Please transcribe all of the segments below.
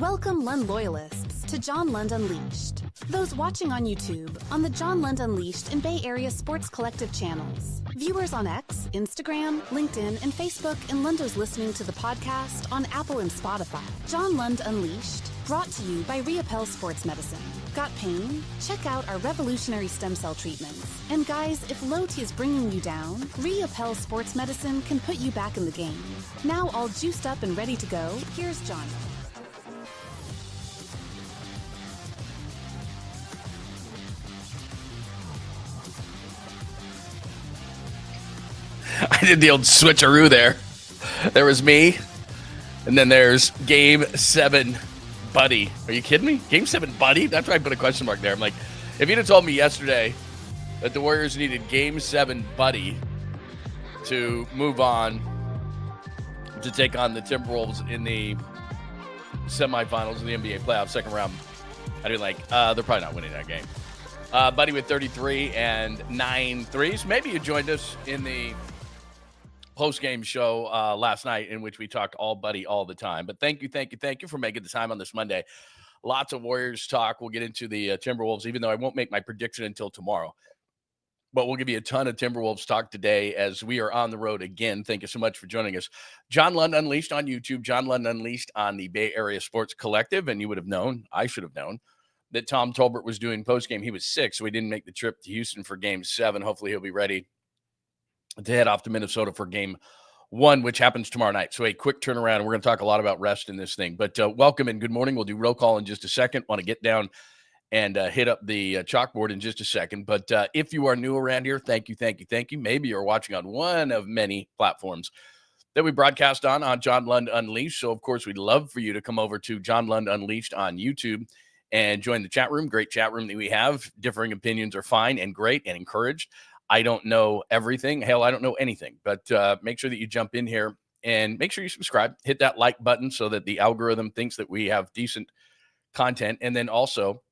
Welcome Lund loyalists to John Lund Unleashed. Those watching on YouTube, on the John Lund Unleashed and Bay Area Sports Collective channels. Viewers on X, Instagram, LinkedIn, and Facebook, and Lundos listening to the podcast on Apple and Spotify. John Lund Unleashed, brought to you by 𝐟𝐸𝐵L Sports Medicine. Got pain? Check out our revolutionary stem cell treatments. And guys, if low T is bringing you down, 𝐟𝐸𝐵 Sports Medicine can put you back in the game. Now all juiced up and ready to go, here's John. I did the old switcheroo there. There was me, and then there's Game 7 Buddy. Are you kidding me? Game 7 Buddy? That's why I put a question mark there. I'm like, if you'd have told me yesterday that the Warriors needed Game 7 Buddy to move on to take on the Timberwolves in the semifinals of the NBA playoffs, second round, I'd be like, they're probably not winning that game. Buddy with 33 and 9 threes. Maybe you joined us in the post-game show last night in which we talked all Buddy all the time. But thank you for making the time on this Monday. Lots of Warriors talk. We'll get into the Timberwolves, even though I won't make my prediction until tomorrow. But we'll give you a ton of Timberwolves talk today as we are on the road again. Thank you so much for joining us. John Lund Unleashed on YouTube, John Lund Unleashed on the Bay Area Sports Collective. And you would have known, I should have known, that Tom Tolbert was doing post-game. He was sick, so he didn't make the trip to Houston for Game 7. Hopefully he'll be ready to head off to Minnesota for Game 1, which happens tomorrow night. So a quick turnaround. We're going to talk a lot about rest in this thing. But welcome and good morning. We'll do roll call in just a second. Want to get down and hit up the chalkboard in just a second. But if you are new around here, thank you. Maybe you're watching on one of many platforms that we broadcast on John Lund Unleashed. So, of course, we'd love for you to come over to John Lund Unleashed on YouTube and join the chat room. Great chat room that we have. Differing opinions are fine and great and encouraged. I don't know everything. Hell, I don't know anything. But make sure that you jump in here and make sure you subscribe. Hit that like button so that the algorithm thinks that we have decent content. And then also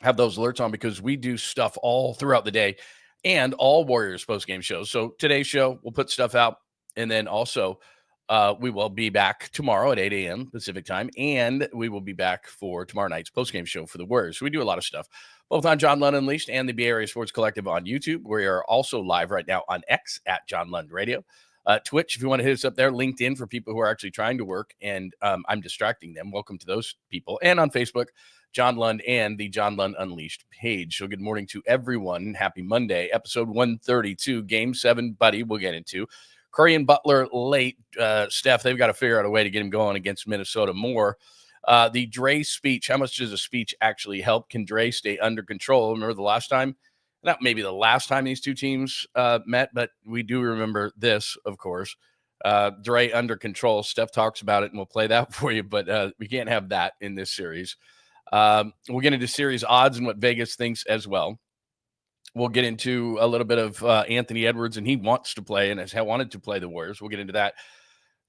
have those alerts on because we do stuff all throughout the day and all Warriors post-game shows. So today's show, we'll put stuff out. And then also we will be back tomorrow at 8 a.m. Pacific time, and we will be back for tomorrow night's postgame show for the Warriors. So we do a lot of stuff, both on John Lund Unleashed and the Bay Area Sports Collective on YouTube. We are also live right now on X at John Lund Radio. Twitch, if you want to hit us up there. LinkedIn for people who are actually trying to work, and I'm distracting them. Welcome to those people. And on Facebook, John Lund and the John Lund Unleashed page. So good morning to everyone. Happy Monday, episode 132, Game 7 Buddy we'll get into. Curry and Butler late. Steph, they've got to figure out a way to get him going against Minnesota more. The DRAY'S speech, how much does a speech actually help? Can DRAY stay under control? Remember the last time? Not maybe the last time these two teams met, but we do remember this, of course. DRAY under control. Steph talks about it, and we'll play that for you, but we can't have that in this series. We'll get into series odds and what Vegas thinks as well. We'll get into a little bit of Anthony Edwards, and he wants to play and has wanted to play the Warriors. We'll get into that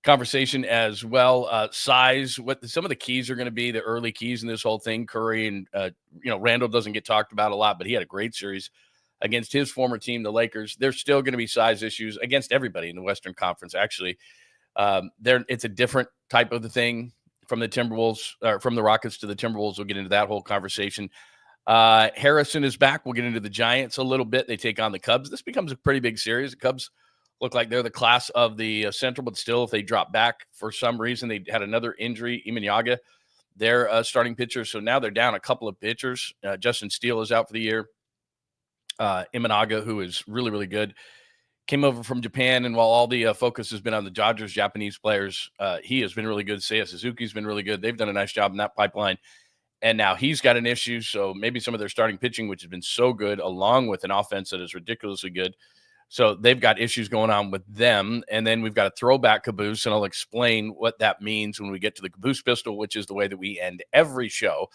conversation as well. Size, what some of the keys are going to be, the early keys in this whole thing. Curry and, Randall doesn't get talked about a lot, but he had a great series against his former team, the Lakers. There's still going to be size issues against everybody in the Western Conference, actually. It's a different type of the thing from the Timberwolves, or from the Rockets to the Timberwolves. We'll get into that whole conversation. Harrison is back. We'll get into the Giants a little bit. They take on the Cubs. This becomes a pretty big series. The Cubs look like they're the class of the Central, but still, if they drop back for some reason, they had another injury. 𝐬𝐮𝐬𝐜𝐫𝐢, their starting pitcher. So now they're down a couple of pitchers. Justin Steele is out for the year. 𝐬𝐮𝐬𝐜𝐫𝐢, who is really, really good, came over from Japan. And while all the focus has been on the Dodgers, Japanese players, he has been really good. Seiya Suzuki's been really good. They've done a nice job in that pipeline. And now he's got an issue. So maybe some of their starting pitching, which has been so good, along with an offense that is ridiculously good. So they've got issues going on with them. And then we've got a throwback caboose, and I'll explain what that means when we get to the caboose pistol, which is the way that we end every show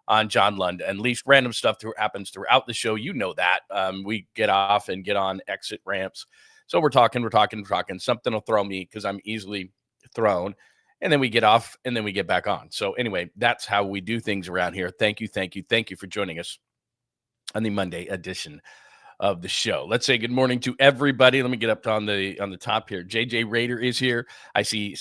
on John Lund. And at least random stuff happens throughout the show. You know that. We get off and get on exit ramps. So we're talking. Something will throw me because I'm easily thrown. And then we get off, and then we get back on. So anyway, that's how we do things around here. Thank you for joining us on the Monday edition of the show. Let's say good morning to everybody. Let me get up on the top here. JJ Raider is here. I see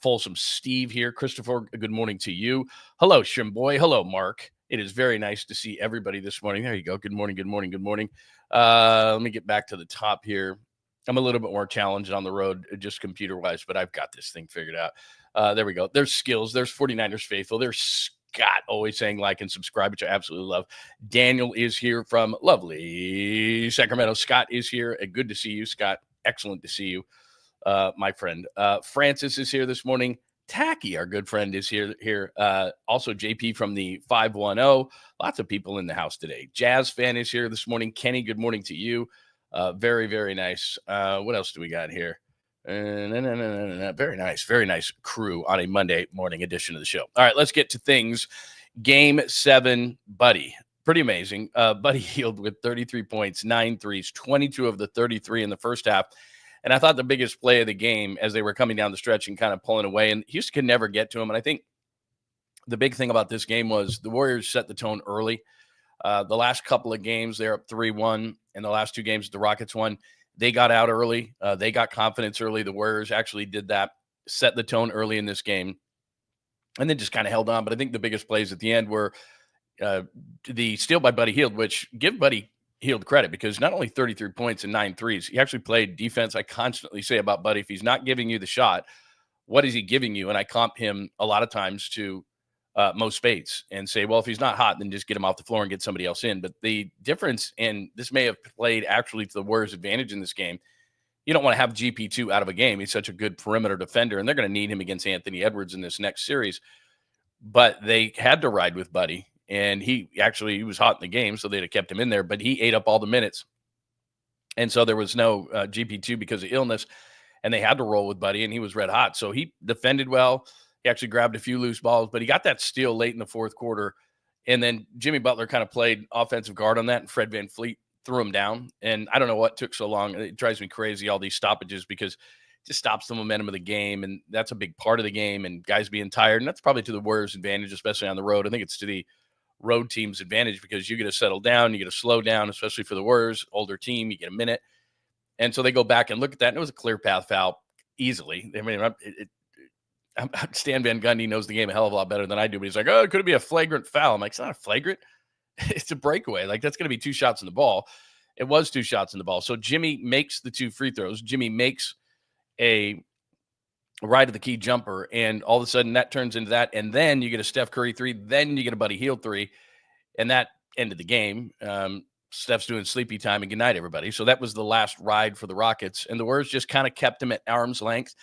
Folsom Steve here. Christopher, good morning to you. Hello, Shim Boy. Hello, Mark. It is very nice to see everybody this morning. There you go. Good morning, good morning, good morning. Let me get back to the top here. I'm a little bit more challenged on the road, just computer-wise, but I've got this thing figured out. There we go. There's Skills. There's 49ers Faithful. There's Scott, always saying like and subscribe, which I absolutely love. Daniel is here from lovely Sacramento. Scott is here. Good to see you, Scott. Excellent to see you, my friend. Francis is here this morning. Tacky, our good friend, is here. Also, JP from the 510. Lots of people in the house today. Jazz fan is here this morning. Kenny, good morning to you. Very, very nice. What else do we got here? Very nice crew on a Monday morning edition of the show. All right, let's get to things. Game 7, Buddy. Pretty amazing. Buddy Hield with 33 points, 9 threes, 22 of the 33 in the first half. And I thought the biggest play of the game as they were coming down the stretch and kind of pulling away, and Houston could never get to him. And I think the big thing about this game was the Warriors set the tone early. The last couple of games, they're up 3-1. And the last 2 games the Rockets won, they got out early. They got confidence early. The Warriors actually did that, set the tone early in this game, and then just kind of held on. But I think the biggest plays at the end were the steal by Buddy Hield, which give Buddy Hield credit because not only 33 points and 9 threes, he actually played defense. I constantly say about Buddy, if he's not giving you the shot, what is he giving you? And I comp him a lot of times to Mo Spates and say, well, if he's not hot, then just get him off the floor and get somebody else in. But the difference, and this may have played actually to the Warriors' advantage in this game, you don't want to have GP2 out of a game. He's such a good perimeter defender, and they're going to need him against Anthony Edwards in this next series. But they had to ride with Buddy, and he was hot in the game, so they'd have kept him in there, but he ate up all the minutes. And so there was no GP2 because of illness, and they had to roll with Buddy, and he was red hot. So he defended well. He actually grabbed a few loose balls, but he got that steal late in the fourth quarter. And then Jimmy Butler kind of played offensive guard on that, and Fred VanVleet threw him down. And I don't know what took so long. It drives me crazy, all these stoppages, because it just stops the momentum of the game. And that's a big part of the game, and guys being tired. And that's probably to the Warriors' advantage, especially on the road. I think it's to the road team's advantage because you get to settle down, you get to slow down, especially for the Warriors, older team, you get a minute. And so they go back and look at that, and it was a clear path foul easily. I mean, Stan Van Gundy knows the game a hell of a lot better than I do, but he's like, oh, could it be a flagrant foul? I'm like, it's not a flagrant. It's a breakaway. Like, that's going to be 2 shots in the ball. It was 2 shots in the ball. So Jimmy makes the 2 free throws. Jimmy makes a right of the key jumper, and all of a sudden that turns into that. And then you get a Steph Curry 3, then you get a Buddy Hield 3, and that ended the game. Steph's doing sleepy time, and good night, everybody. So that was the last ride for the Rockets, and the Warriors just kind of kept him at arm's length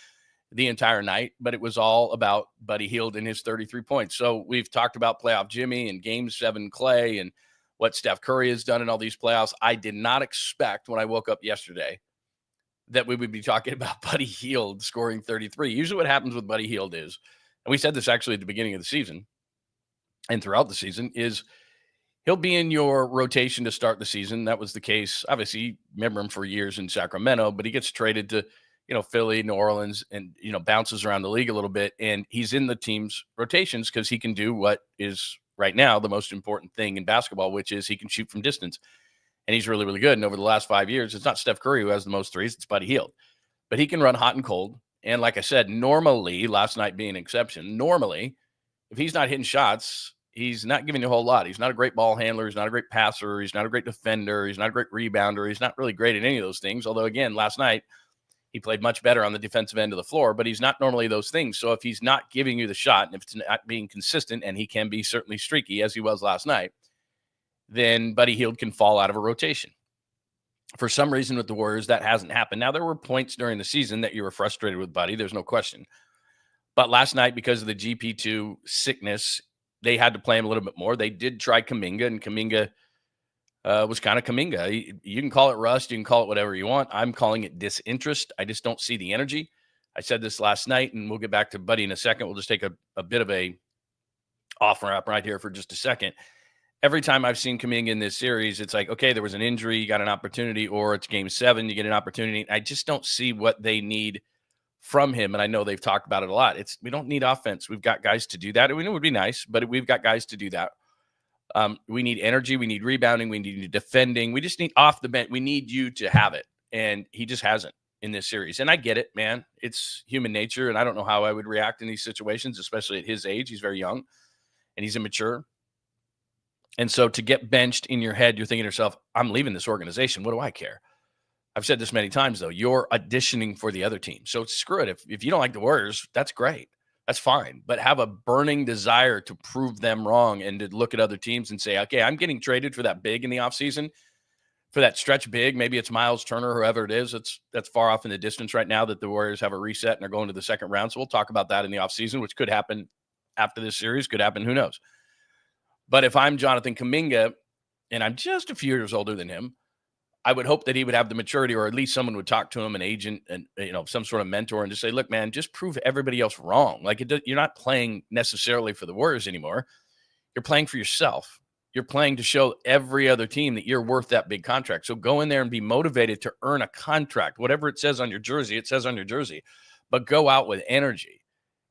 the entire night, but it was all about Buddy Hield and his 33 points. So we've talked about playoff Jimmy and Game 7 Klay and what Steph Curry has done in all these playoffs. I did not expect when I woke up yesterday that we would be talking about Buddy Hield scoring 33. Usually what happens with Buddy Hield is, and we said this actually at the beginning of the season and throughout the season, is he'll be in your rotation to start the season. That was the case. Obviously, remember him for years in Sacramento, but he gets traded to Philly, New Orleans, and, bounces around the league a little bit. And he's in the team's rotations because he can do what is right now the most important thing in basketball, which is he can shoot from distance. And he's really, really good. And over the last 5 years, it's not Steph Curry who has the most threes, it's Buddy Hield. But he can run hot and cold. And like I said, normally, last night being an exception, normally, if he's not hitting shots, he's not giving you a whole lot. He's not a great ball handler. He's not a great passer. He's not a great defender. He's not a great rebounder. He's not really great at any of those things. Although, again, last night, he played much better on the defensive end of the floor, but he's not normally those things. So if he's not giving you the shot, and if it's not being consistent, and he can be certainly streaky, as he was last night, then Buddy Hield can fall out of a rotation. For some reason with the Warriors, that hasn't happened. Now, there were points during the season that you were frustrated with Buddy. There's no question. But last night, because of the GP2 sickness, they had to play him a little bit more. They did try Kuminga, and Kuminga was kind of Kuminga. You can call it rust. You can call it whatever you want. I'm calling it disinterest. I just don't see the energy. I said this last night, and we'll get back to Buddy in a second. We'll just take a bit of a off-ramp right here for just a second. Every time I've seen Kuminga in this series, it's like, okay, there was an injury, you got an opportunity, or it's Game 7, you get an opportunity. I just don't see what they need from him, and I know they've talked about it a lot. We don't need offense. We've got guys to do that. We know it would be nice, but we've got guys to do that. We need energy. We need rebounding. We need defending. We just need off the bench. We need you to have it. And he just hasn't in this series. And I get it, man. It's human nature. And I don't know how I would react in these situations, especially at his age. He's very young and he's immature. And so to get benched in your head, you're thinking to yourself, I'm leaving this organization. What do I care? I've said this many times, though. You're auditioning for the other team. So screw it. If you don't like the Warriors, that's great. That's fine. But have a burning desire to prove them wrong and to look at other teams and say, okay, I'm getting traded for that big in the offseason, for that stretch big. Maybe it's Miles Turner, whoever it is. That's far off in the distance right now that the Warriors have a reset and are going to the second round. So we'll talk about that in the offseason, which could happen after this series. Could happen. Who knows? But if I'm Jonathan Kuminga and I'm just a few years older than him, I would hope that he would have the maturity, or at least someone would talk to him, an agent and, some sort of mentor, and just say, look, man, just prove everybody else wrong. Like, you're not playing necessarily for the Warriors anymore. You're playing for yourself. You're playing to show every other team that you're worth that big contract. So go in there and be motivated to earn a contract. Whatever it says on your jersey, it says on your jersey, but go out with energy.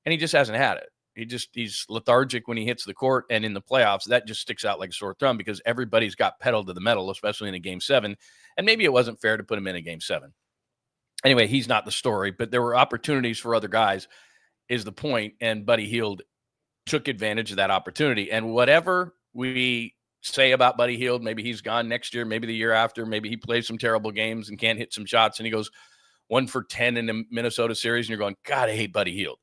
And he just hasn't had it. He's lethargic when he hits the court, and in the playoffs, that just sticks out like a sore thumb because everybody's got pedal to the metal, especially in a Game 7. And maybe it wasn't fair to put him in a Game 7. Anyway, he's not the story, but there were opportunities for other guys is the point, and Buddy Hield took advantage of that opportunity. And whatever we say about Buddy Hield, maybe he's gone next year, maybe the year after, maybe he plays some terrible games and can't hit some shots, and he goes 1 for 10 in the Minnesota series, and you're going, God, I hate Buddy Hield.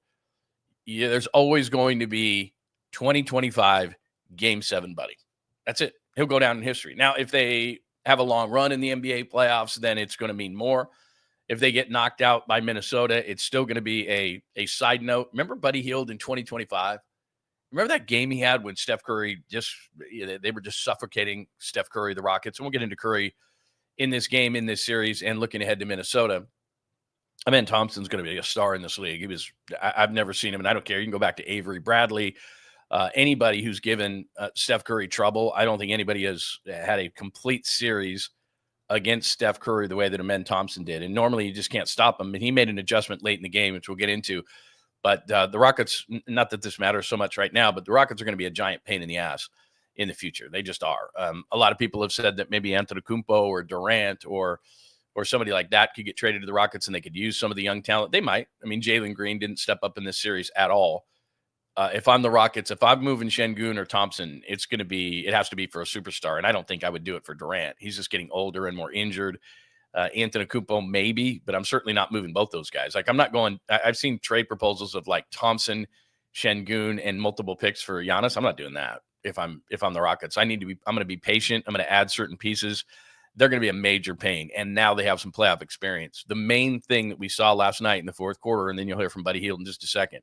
Yeah, there's always going to be 2025 Game 7 Buddy. That's it. He'll go down in history. Now, if they have a long run in the NBA playoffs, then it's going to mean more. If they get knocked out by Minnesota, it's still going to be a side note. Remember Buddy Hield in 2025? Remember that game he had when Steph Curry they were just suffocating Steph Curry, the Rockets. And we'll get into Curry in this game, in this series, and looking ahead to Minnesota. Amen Thompson's going to be a star in this league. I've never seen him, and I don't care. You can go back to Avery Bradley. Anybody who's given Steph Curry trouble, I don't think anybody has had a complete series against Steph Curry the way that Amen Thompson did. And normally you just can't stop him. And he made an adjustment late in the game, which we'll get into. But the Rockets, not that this matters so much right now, but the Rockets are going to be a giant pain in the ass in the future. They just are. A lot of people have said that maybe 𝐸𝐿𝐵𝐿𝐿 or Durant or somebody like that could get traded to the Rockets and they could use some of the young talent. They might. I mean, Jalen Green didn't step up in this series at all. If I'm the Rockets, if I'm moving 𝐮𝐬𝐿 or Thompson, it has to be for a superstar. And I don't think I would do it for Durant. He's just getting older and more injured. 𝐸𝐿𝐵𝐿𝐿 maybe, but I'm certainly not moving both those guys. Like, I'm not going, I've seen trade proposals of like Thompson, 𝐮𝐬𝐿, and multiple picks for Giannis. I'm not doing that. If I'm the Rockets, I'm going to be patient. I'm going to add certain pieces. They're going to be a major pain. And now they have some playoff experience. The main thing that we saw last night in the fourth quarter, and then you'll hear from Buddy Hield in just a second,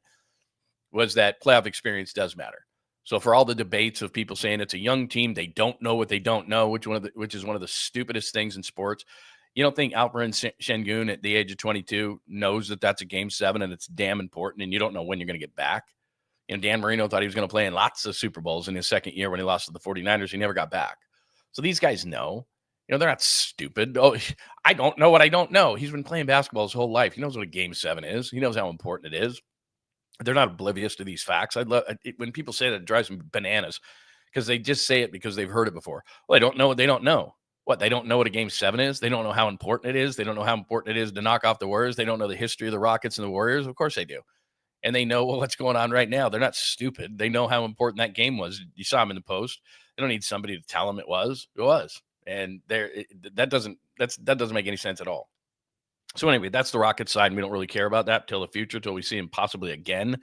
was that playoff experience does matter. So for all the debates of people saying it's a young team, they don't know what they don't know, which is one of the stupidest things in sports. You don't think 𝐿𝐵𝐿𝐿 𝐮𝐬𝐿 at the age of 22 knows that that's a Game 7 and it's damn important, and you don't know when you're going to get back? Dan Marino thought he was going to play in lots of Super Bowls in his second year when he lost to the 49ers. He never got back. So these guys know. They're not stupid. Oh, I don't know what I don't know. He's been playing basketball his whole life. He knows what a Game 7 is. He knows how important it is. They're not oblivious to these facts. I love it when people say that. It drives me bananas because they just say it because they've heard it before. Well, they don't know what they don't know. What, they don't know what a Game 7 is? They don't know how important it is. They don't know how important it is to knock off the Warriors. They don't know the history of the Rockets and the Warriors. Of course they do. And they know what's going on right now. They're not stupid. They know how important that game was. You saw them in the post. They don't need somebody to tell them it was. It was. And that doesn't make any sense at all. So anyway, that's the Rockets side. And we don't really care about that till the future, till we see him possibly again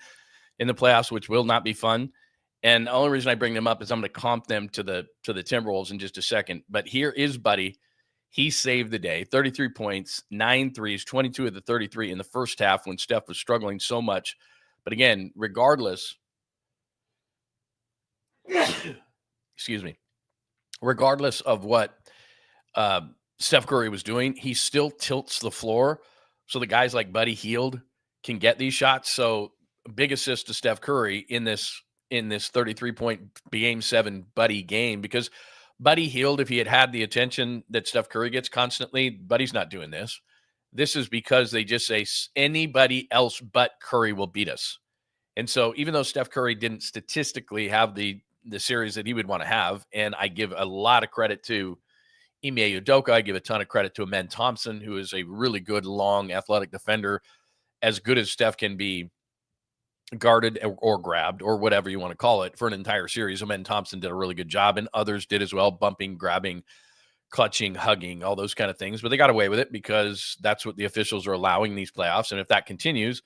in the playoffs, which will not be fun. And the only reason I bring them up is I'm going to comp them to the Timberwolves in just a second. But here is Buddy. He saved the day. 33 points, 9 threes, 22 of the 33 in the first half when Steph was struggling so much. But again, regardless of what Steph Curry was doing, he still tilts the floor so the guys like Buddy Hield can get these shots. So big assist to Steph Curry in this 33-point Game 7 Buddy game, because Buddy Hield, if he had the attention that Steph Curry gets constantly, Buddy's not doing this. This is because they just say anybody else but Curry will beat us. And so even though Steph Curry didn't statistically have the the series that he would want to have. And I give a lot of credit to Ime Udoka. I give a ton of credit to Amen Thompson, who is a really good, long, athletic defender, as good as Steph can be guarded or grabbed or whatever you want to call it for an entire series. Amen Thompson did a really good job, and others did as well, bumping, grabbing, clutching, hugging, all those kind of things. But they got away with it because that's what the officials are allowing these playoffs. And if that continues,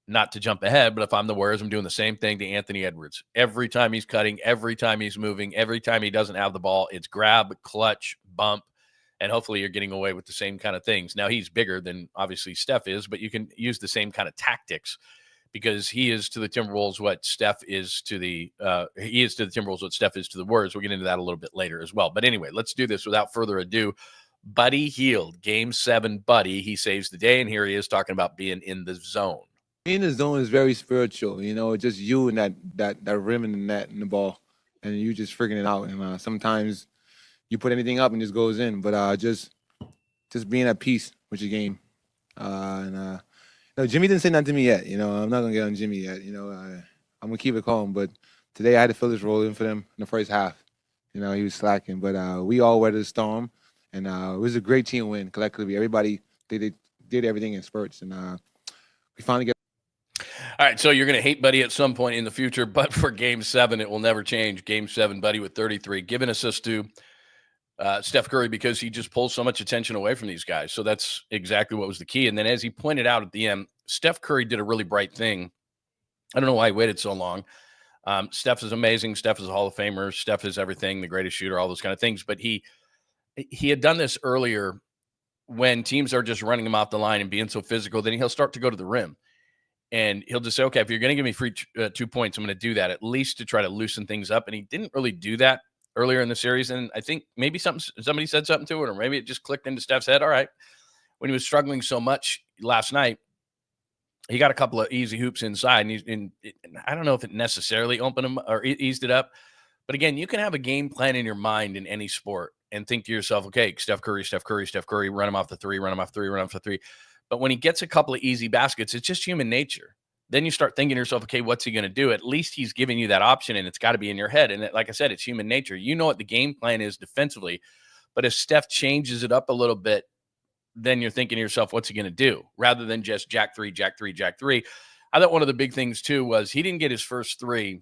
not to jump ahead, but if I'm the Warriors, I'm doing the same thing to Anthony Edwards. Every time he's cutting, every time he's moving, every time he doesn't have the ball, it's grab, clutch, bump, and hopefully you're getting away with the same kind of things. Now, he's bigger than obviously Steph is, but you can use the same kind of tactics because he is to the Timberwolves what Steph is to the Timberwolves what Steph is to the Warriors. We'll get into that a little bit later as well. But anyway, let's do this without further ado. Buddy Hield, Game 7 Buddy. He saves the day, and here he is talking about being in the zone. Being in the zone is very spiritual, just you and that rim and the net and the ball, and you just figuring it out. And sometimes you put anything up and just goes in, but just being at peace with your game. No, Jimmy didn't say nothing to me yet. I'm not gonna get on Jimmy yet. I'm gonna keep it calm. But today I had to fill this role in for them in the first half. He was slacking, but we all weathered the storm, and it was a great team win collectively. Everybody they did everything in spurts, and we finally get. All right, so you're going to hate Buddy at some point in the future, but for Game 7, it will never change. Game 7, Buddy with 33, giving assist to Steph Curry because he just pulls so much attention away from these guys. So that's exactly what was the key. And then as he pointed out at the end, Steph Curry did a really bright thing. I don't know why he waited so long. Steph is amazing. Steph is a Hall of Famer. Steph is everything, the greatest shooter, all those kind of things. But he had done this earlier when teams are just running him off the line and being so physical, then he'll start to go to the rim. And he'll just say, okay, if you're going to give me free 2 points, I'm going to do that, at least to try to loosen things up. And he didn't really do that earlier in the series. And I think maybe somebody said something to it, or maybe it just clicked into Steph's head. All right. When he was struggling so much last night, he got a couple of easy hoops inside. And I don't know if it necessarily opened him or eased it up. But again, you can have a game plan in your mind in any sport and think to yourself, okay, Steph Curry, run him off the three, run him off the three. But when he gets a couple of easy baskets, it's just human nature. Then you start thinking to yourself, okay, what's he going to do? At least he's giving you that option, and it's got to be in your head. And like I said, it's human nature. You know what the game plan is defensively. But if Steph changes it up a little bit, then you're thinking to yourself, what's he going to do? Rather than just jack three. I thought one of the big things, too, was he didn't get his first three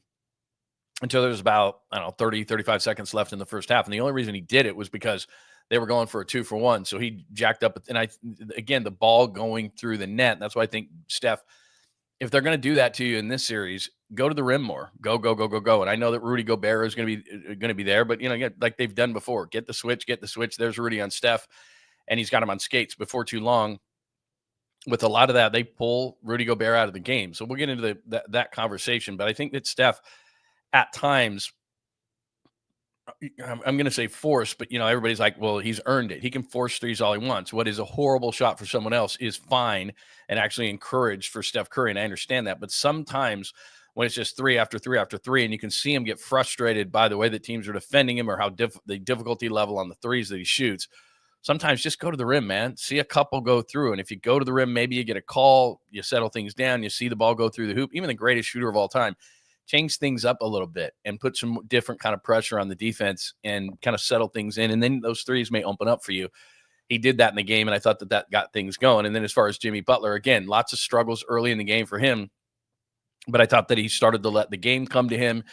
until there was about, 30, 35 seconds left in the first half. And the only reason he did it was because they were going for a 2-for-1. So he jacked up. And again, the ball going through the net. That's why I think Steph, if they're going to do that to you in this series, go to the rim more. Go. And I know that Rudy Gobert is going to be there, but like they've done before, get the switch. There's Rudy on Steph, and he's got him on skates. Before too long, with a lot of that, they pull Rudy Gobert out of the game. So we'll get into that conversation. But I think that Steph, at times, I'm going to say force, but everybody's like, well, he's earned it. He can force threes all he wants. What is a horrible shot for someone else is fine and actually encouraged for Steph Curry. And I understand that. But sometimes when it's just three after three, and you can see him get frustrated by the way that teams are defending him or how the difficulty level on the threes that he shoots, sometimes just go to the rim, man. See a couple go through. And if you go to the rim, maybe you get a call, you settle things down, you see the ball go through the hoop. Even the greatest shooter of all time, change things up a little bit and put some different kind of pressure on the defense and kind of settle things in. And then those threes may open up for you. He did that in the game, and I thought that got things going. And then as far as Jimmy Butler, again, lots of struggles early in the game for him. But I thought that he started to let the game come to him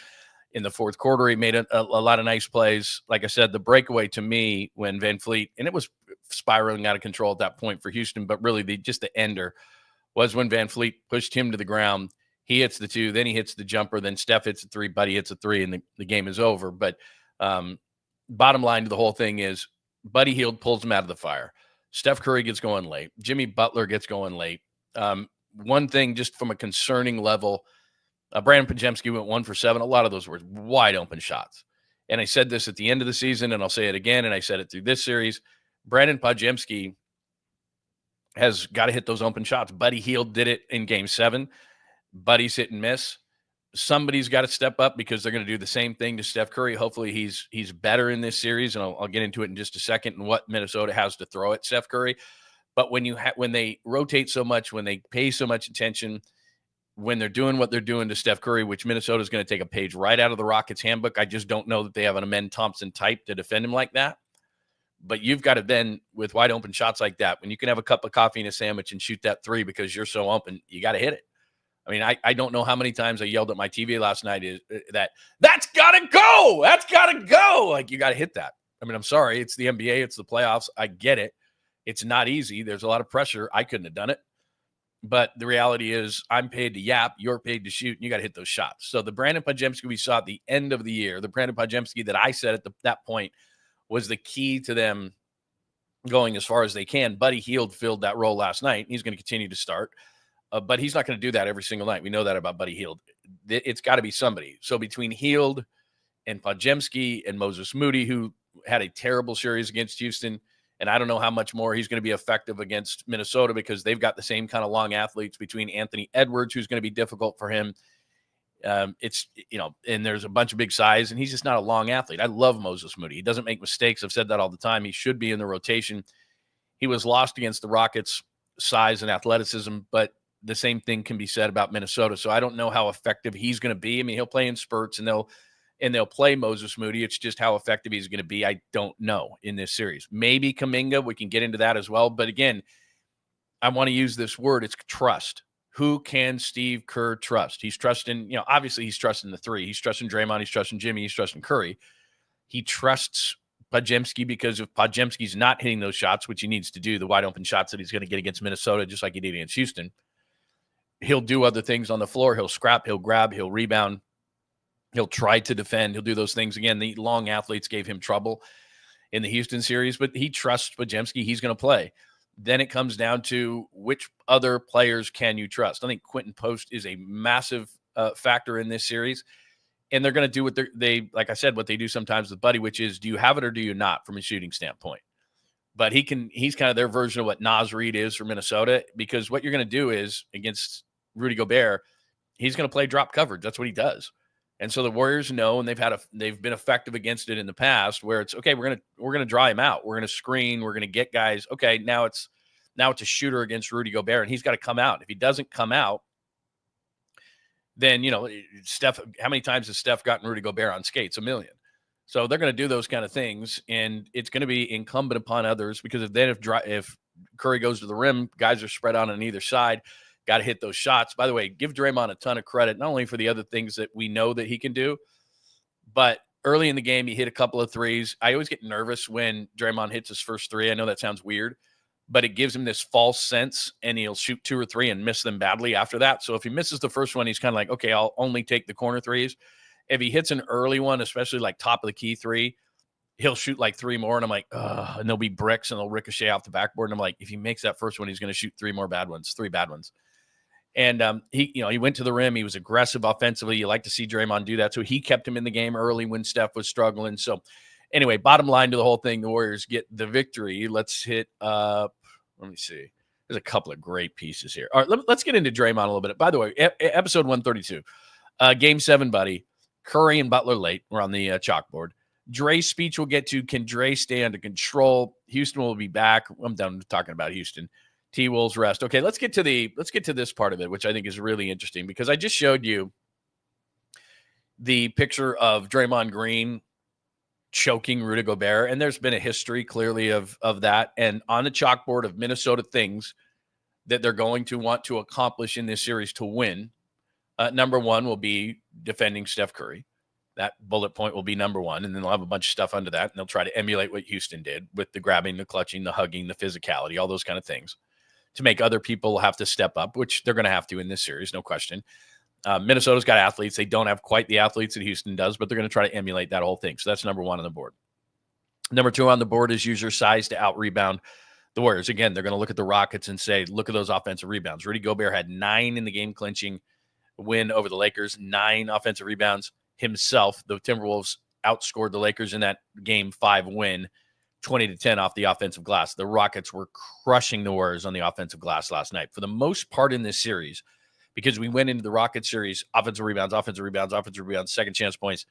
in the fourth quarter. He made a lot of nice plays. Like I said, the breakaway to me when Van Fleet, and it was spiraling out of control at that point for Houston, but really the ender was when Van Fleet pushed him to the ground. He hits the two, then he hits the jumper, then Steph hits a three, Buddy hits a three, and the game is over. But bottom line to the whole thing is Buddy Hield pulls him out of the fire. Steph Curry gets going late. Jimmy Butler gets going late. One thing just from a concerning level, Brandon Podziemski went 1 for 7. A lot of those were wide open shots. And I said this at the end of the season, and I'll say it again, and I said it through this series. Brandon Podziemski has got to hit those open shots. Buddy Hield did it in Game 7. Buddy's hit and miss. Somebody's got to step up because they're going to do the same thing to Steph Curry. Hopefully he's better in this series, and I'll get into it in just a second and what Minnesota has to throw at Steph Curry. But when they rotate so much, when they pay so much attention, when they're doing what they're doing to Steph Curry, which Minnesota is going to take a page right out of the Rockets handbook. I just don't know that they have an Amen Thompson type to defend him like that. But you've got to then, with wide open shots like that, when you can have a cup of coffee and a sandwich and shoot that three because you're so open, you got to hit it. I mean, I don't know how many times I yelled at my TV last night is that's got to go. That's got to go. Like, you got to hit that. I mean, I'm sorry. It's the NBA. It's the playoffs. I get it. It's not easy. There's a lot of pressure. I couldn't have done it. But the reality is I'm paid to yap. You're paid to shoot. And you got to hit those shots. So the Brandon Podziemski we saw at the end of the year, the Brandon Podziemski that I said at that point was the key to them going as far as they can. Buddy Hield filled that role last night. He's going to continue to start. But he's not going to do that every single night. We know that about Buddy Hield. It's got to be somebody. So between Hield and Podziemski and Moses Moody, who had a terrible series against Houston, and I don't know how much more he's going to be effective against Minnesota because they've got the same kind of long athletes between Anthony Edwards, who's going to be difficult for him. It's, and there's a bunch of big size, and he's just not a long athlete. I love Moses Moody. He doesn't make mistakes. I've said that all the time. He should be in the rotation. He was lost against the Rockets, size and athleticism, but the same thing can be said about Minnesota. So I don't know how effective he's going to be. I mean, he'll play in spurts and they'll play Moses Moody. It's just how effective he's going to be. I don't know in this series. Maybe Kuminga, we can get into that as well. But again, I want to use this word. It's trust. Who can Steve Kerr trust? He's trusting, obviously he's trusting the three. He's trusting Draymond. He's trusting Jimmy. He's trusting Curry. He trusts Podziemski because if Podziemski's not hitting those shots, which he needs to do, the wide open shots that he's going to get against Minnesota, just like he did against Houston, he'll do other things on the floor. He'll scrap, he'll grab, he'll rebound. He'll try to defend. He'll do those things. Again, the long athletes gave him trouble in the Houston series, but he trusts Podziemski. He's going to play. Then it comes down to which other players can you trust? I think Quentin Post is a massive factor in this series, and they're going to do what they, like I said, what they do sometimes with Buddy, which is, do you have it or do you not from a shooting standpoint? But he's kind of their version of what Naz Reid is for Minnesota, because what you're going to do is against Rudy Gobert, he's going to play drop coverage. That's what he does. And so the Warriors know, and they've been effective against it in the past, where it's okay. We're gonna dry him out. We're gonna screen. We're gonna get guys. Okay, now it's a shooter against Rudy Gobert, and he's got to come out. If he doesn't come out, then Steph. How many times has Steph gotten Rudy Gobert on skates? 1 million. So they're gonna do those kind of things, and it's gonna be incumbent upon others, because if Curry goes to the rim, guys are spread out on either side. Got to hit those shots. By the way, give Draymond a ton of credit, not only for the other things that we know that he can do, but early in the game, he hit a couple of threes. I always get nervous when Draymond hits his first three. I know that sounds weird, but it gives him this false sense, and he'll shoot 2 or 3 and miss them badly after that. So if he misses the first one, he's kind of like, okay, I'll only take the corner threes. If he hits an early one, especially like top of the key three, he'll shoot like 3 more, and I'm like, ugh, and there'll be bricks, and they'll ricochet off the backboard. And I'm like, if he makes that first one, he's going to shoot 3 bad ones. And he went to the rim. He was aggressive offensively. You like to see Draymond do that. So he kept him in the game early when Steph was struggling. So anyway, bottom line to the whole thing, the Warriors get the victory. Let's hit let me see. There's a couple of great pieces here. All right, let's get into Draymond a little bit. By the way, episode 132, Game 7, Buddy. Curry and Butler late. We're on the chalkboard. Dre's speech we'll get to. Can Dre stay under control? Houston will be back. I'm done talking about Houston. T-Wolves rest. Okay, let's get to this part of it, which I think is really interesting, because I just showed you the picture of Draymond Green choking Rudy Gobert, and there's been a history clearly of that. And on the chalkboard of Minnesota things that they're going to want to accomplish in this series to win, number one will be defending Steph Curry. That bullet point will be number one, and then they'll have a bunch of stuff under that, and they'll try to emulate what Houston did with the grabbing, the clutching, the hugging, the physicality, all those kind of things, to make other people have to step up, which they're going to have to in this series, no question. Minnesota's got athletes. They don't have quite the athletes that Houston does, but they're going to try to emulate that whole thing. So that's number one on the board. Number 2 on the board is use your size to out-rebound the Warriors. Again, they're going to look at the Rockets and say, look at those offensive rebounds. Rudy Gobert had 9 in the game-clinching win over the Lakers, 9 offensive rebounds himself. The Timberwolves outscored the Lakers in that Game 5 win, 20-10 off the offensive glass. The Rockets were crushing the Warriors on the offensive glass last night. For the most part in this series, because we went into the Rockets series, offensive rebounds, second chance points.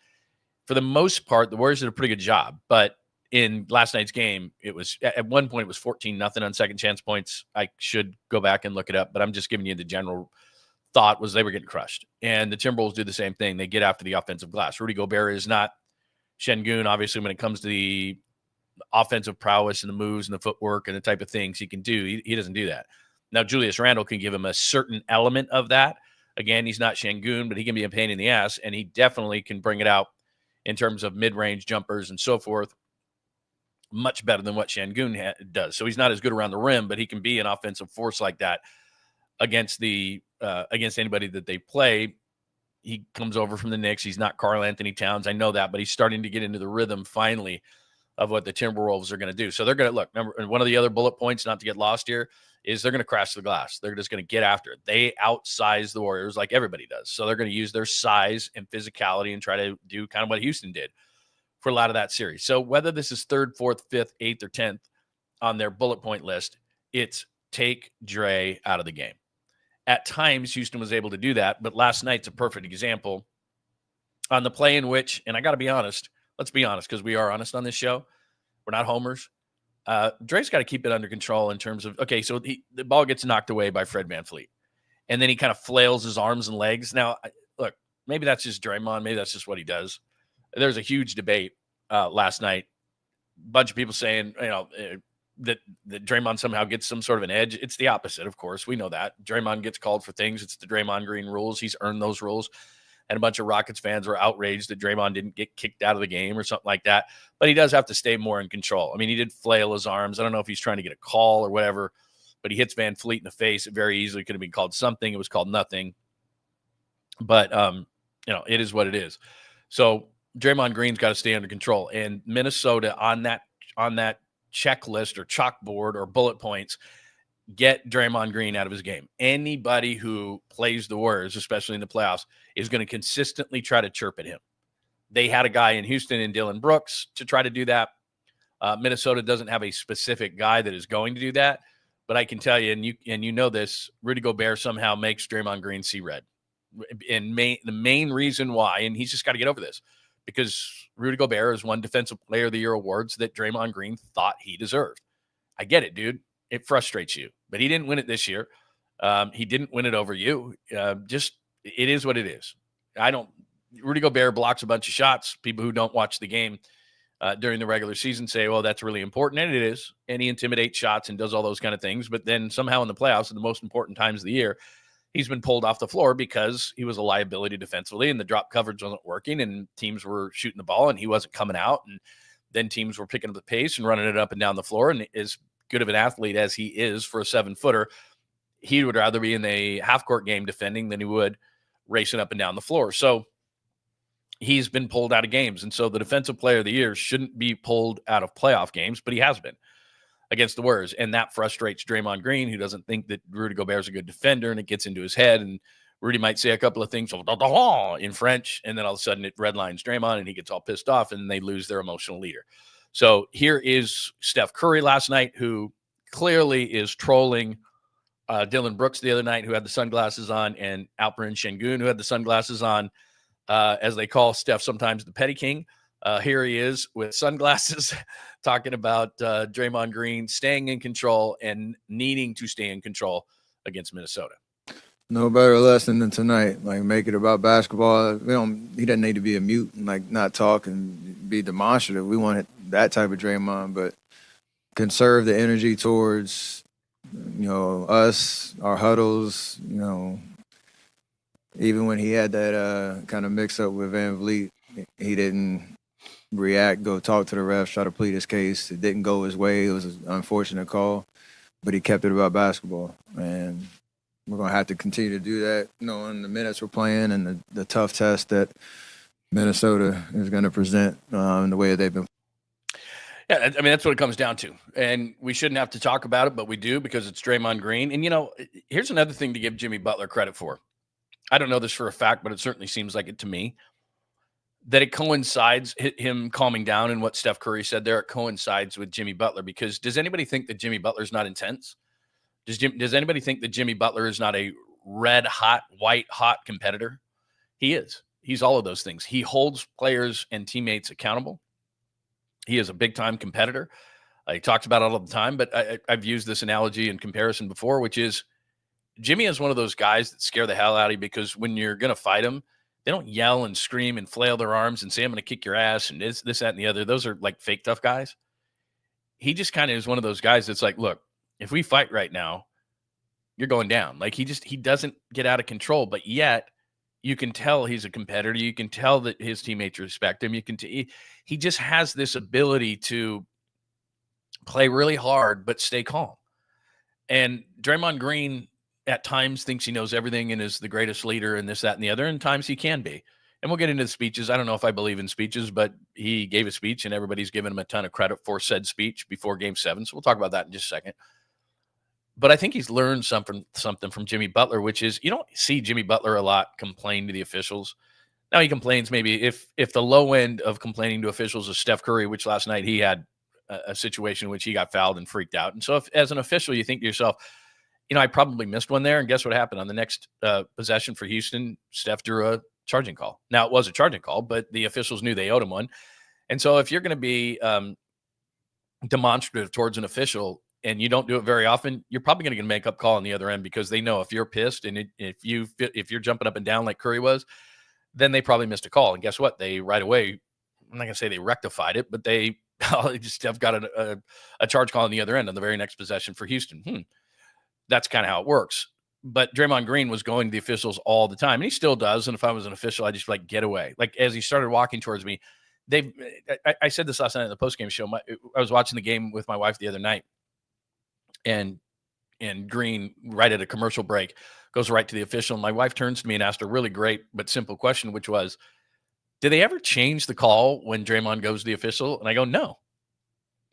For the most part, the Warriors did a pretty good job. But in last night's game, it was at one point it was 14-0 on second chance points. I should go back and look it up, but I'm just giving you the general thought was they were getting crushed. And the Timberwolves do the same thing. They get after the offensive glass. Rudy Gobert is not 𝐮𝐽, obviously, when it comes to the offensive prowess and the moves and the footwork and the type of things he can do. He doesn't do that. Now, Julius Randle can give him a certain element of that. Again, he's not 𝐮𝐽, but he can be a pain in the ass, and he definitely can bring it out in terms of mid-range jumpers and so forth much better than what 𝐮𝐽 does. So he's not as good around the rim, but he can be an offensive force like that against anybody that they play. He comes over from the Knicks. He's not Karl Anthony Towns. I know that, but he's starting to get into the rhythm finally of what the Timberwolves are going to do. So they're going to look. Remember, one of the other bullet points, not to get lost here, is they're going to crash the glass. They're just going to get after it. They outsize the Warriors like everybody does. So they're going to use their size and physicality and try to do kind of what Houston did for a lot of that series. So whether this is 3rd, 4th, 5th, 8th, or 10th on their bullet point list, it's take Dre out of the game. At times, Houston was able to do that, but last night's a perfect example on the play in which, and I got to be honest, let's be honest, because we are honest on this show. We're not homers. Dre's got to keep it under control in terms of, okay, so the ball gets knocked away by Fred VanVleet, and then he kind of flails his arms and legs. Now, look, maybe that's just Draymond. Maybe that's just what he does. There's a huge debate last night. A bunch of people saying, that Draymond somehow gets some sort of an edge. It's the opposite, of course. We know that. Draymond gets called for things. It's the Draymond Green rules. He's earned those rules. And a bunch of Rockets fans were outraged that Draymond didn't get kicked out of the game or something like that. But he does have to stay more in control. I mean, he did flail his arms. I don't know if he's trying to get a call or whatever, but he hits VanVleet in the face. It very easily could have been called something. It was called nothing. But, it is what it is. So Draymond Green's got to stay under control. And Minnesota on that checklist or chalkboard or bullet points, get Draymond Green out of his game. Anybody who plays the Warriors, especially in the playoffs, is going to consistently try to chirp at him. They had a guy in Houston in Dillon Brooks to try to do that. Minnesota doesn't have a specific guy that is going to do that, but I can tell you, and you know this, Rudy Gobert somehow makes Draymond Green see red. And the main reason why, and he's just got to get over this, because Rudy Gobert has won Defensive Player of the Year awards that Draymond Green thought he deserved. I get it, dude. It frustrates you, but he didn't win it this year. He didn't win it over you. It is what it is. Rudy Gobert blocks a bunch of shots. People who don't watch the game during the regular season say, well, that's really important. And it is. And he intimidates shots and does all those kind of things. But then somehow in the playoffs, at the most important times of the year, he's been pulled off the floor because he was a liability defensively and the drop coverage wasn't working and teams were shooting the ball and he wasn't coming out. And then teams were picking up the pace and running it up and down the floor. And as good of an athlete as he is for a 7-footer, he would rather be in a half-court game defending than he would racing up and down the floor. So he's been pulled out of games. And so the Defensive Player of the Year shouldn't be pulled out of playoff games, but he has been against the Warriors. And that frustrates Draymond Green, who doesn't think that Rudy Gobert is a good defender, and it gets into his head. And Rudy might say a couple of things in French, and then all of a sudden it redlines Draymond, and he gets all pissed off, and they lose their emotional leader. So here is Steph Curry last night, who clearly is trolling Dillon Brooks the other night, who had the sunglasses on, and Alperen Şengün, who had the sunglasses on, as they call Steph sometimes the Petty King. Here he is with sunglasses talking about Draymond Green staying in control and needing to stay in control against Minnesota. No better lesson than tonight. Like, make it about basketball. He doesn't need to be a mute and like not talk and be demonstrative. We want that type of Draymond, but conserve the energy towards, us, our huddles. Even when he had that kind of mix up with VanVleet, he didn't react, go talk to the refs, try to plead his case. It didn't go his way. It was an unfortunate call, but he kept it about basketball. And we're going to have to continue to do that, knowing the minutes we're playing and the tough test that Minnesota is going to present in the way they've been. Yeah, I mean, that's what it comes down to. And we shouldn't have to talk about it, but we do because it's Draymond Green. And, here's another thing to give Jimmy Butler credit for. I don't know this for a fact, but it certainly seems like it to me, that it coincides, him calming down and what Steph Curry said there, it coincides with Jimmy Butler. Because does anybody think that Jimmy Butler's not intense? Does anybody think that Jimmy Butler is not a red-hot, white-hot competitor? He is. He's all of those things. He holds players and teammates accountable. He is a big-time competitor. He talks about it all the time, but I've used this analogy in comparison before, which is Jimmy is one of those guys that scare the hell out of you because when you're going to fight him, they don't yell and scream and flail their arms and say, I'm going to kick your ass and this, that, and the other. Those are like fake tough guys. He just kind of is one of those guys that's like, look, if we fight right now, you're going down. Like he doesn't get out of control, but yet you can tell he's a competitor. You can tell that his teammates respect him. He just has this ability to play really hard, but stay calm. And Draymond Green at times thinks he knows everything and is the greatest leader and this, that, and the other. And times he can be. And we'll get into the speeches. I don't know if I believe in speeches, but he gave a speech and everybody's given him a ton of credit for said speech before Game 7. So we'll talk about that in just a second. But I think he's learned something from Jimmy Butler, which is you don't see Jimmy Butler a lot complain to the officials. Now he complains maybe if the low end of complaining to officials is Steph Curry, which last night he had a situation in which he got fouled and freaked out. And so if as an official you think to yourself, I probably missed one there. And guess what happened? On the next possession for Houston, Steph drew a charging call. Now, it was a charging call, but the officials knew they owed him one. And so if you're going to be demonstrative towards an official and you don't do it very often, you're probably going to get a make-up call on the other end because they know if you're pissed and if you're jumping up and down like Curry was, then they probably missed a call. And guess what? They right away, I'm not going to say they rectified it, but they just have got a charge call on the other end on the very next possession for Houston. That's kind of how it works. But Draymond Green was going to the officials all the time, and he still does. And if I was an official, I'd just like, get away. Like as he started walking towards me, I said this last night in the postgame show. I was watching the game with my wife the other night, and Green, right at a commercial break, goes right to the official. And my wife turns to me and asked a really great but simple question, which was, did they ever change the call when Draymond goes to the official? And I go, no.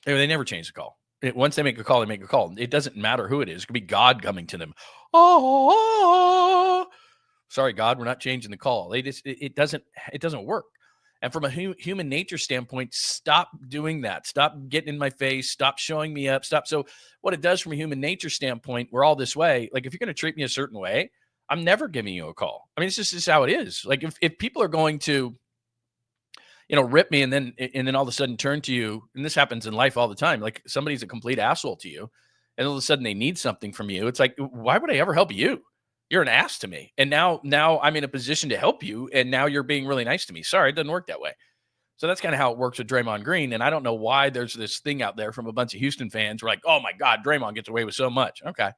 They never change the call. Once they make a call, they make a call. It doesn't matter who it is. It could be God coming to them. Oh, sorry, God, we're not changing the call. It doesn't work. And from a human nature standpoint, stop doing that. Stop getting in my face. Stop showing me up. Stop. So what it does from a human nature standpoint, we're all this way. Like if you're going to treat me a certain way, I'm never giving you a call. I mean, it's just how it is. Like if people are going to rip me and then all of a sudden turn to you, and this happens in life all the time. Like somebody's a complete asshole to you, and all of a sudden they need something from you. It's like, why would I ever help you? You're an ass to me. And now I'm in a position to help you, and now you're being really nice to me. Sorry, it doesn't work that way. So that's kind of how it works with Draymond Green. And I don't know why there's this thing out there from a bunch of Houston fans who are like, oh my God, Draymond gets away with so much. Okay.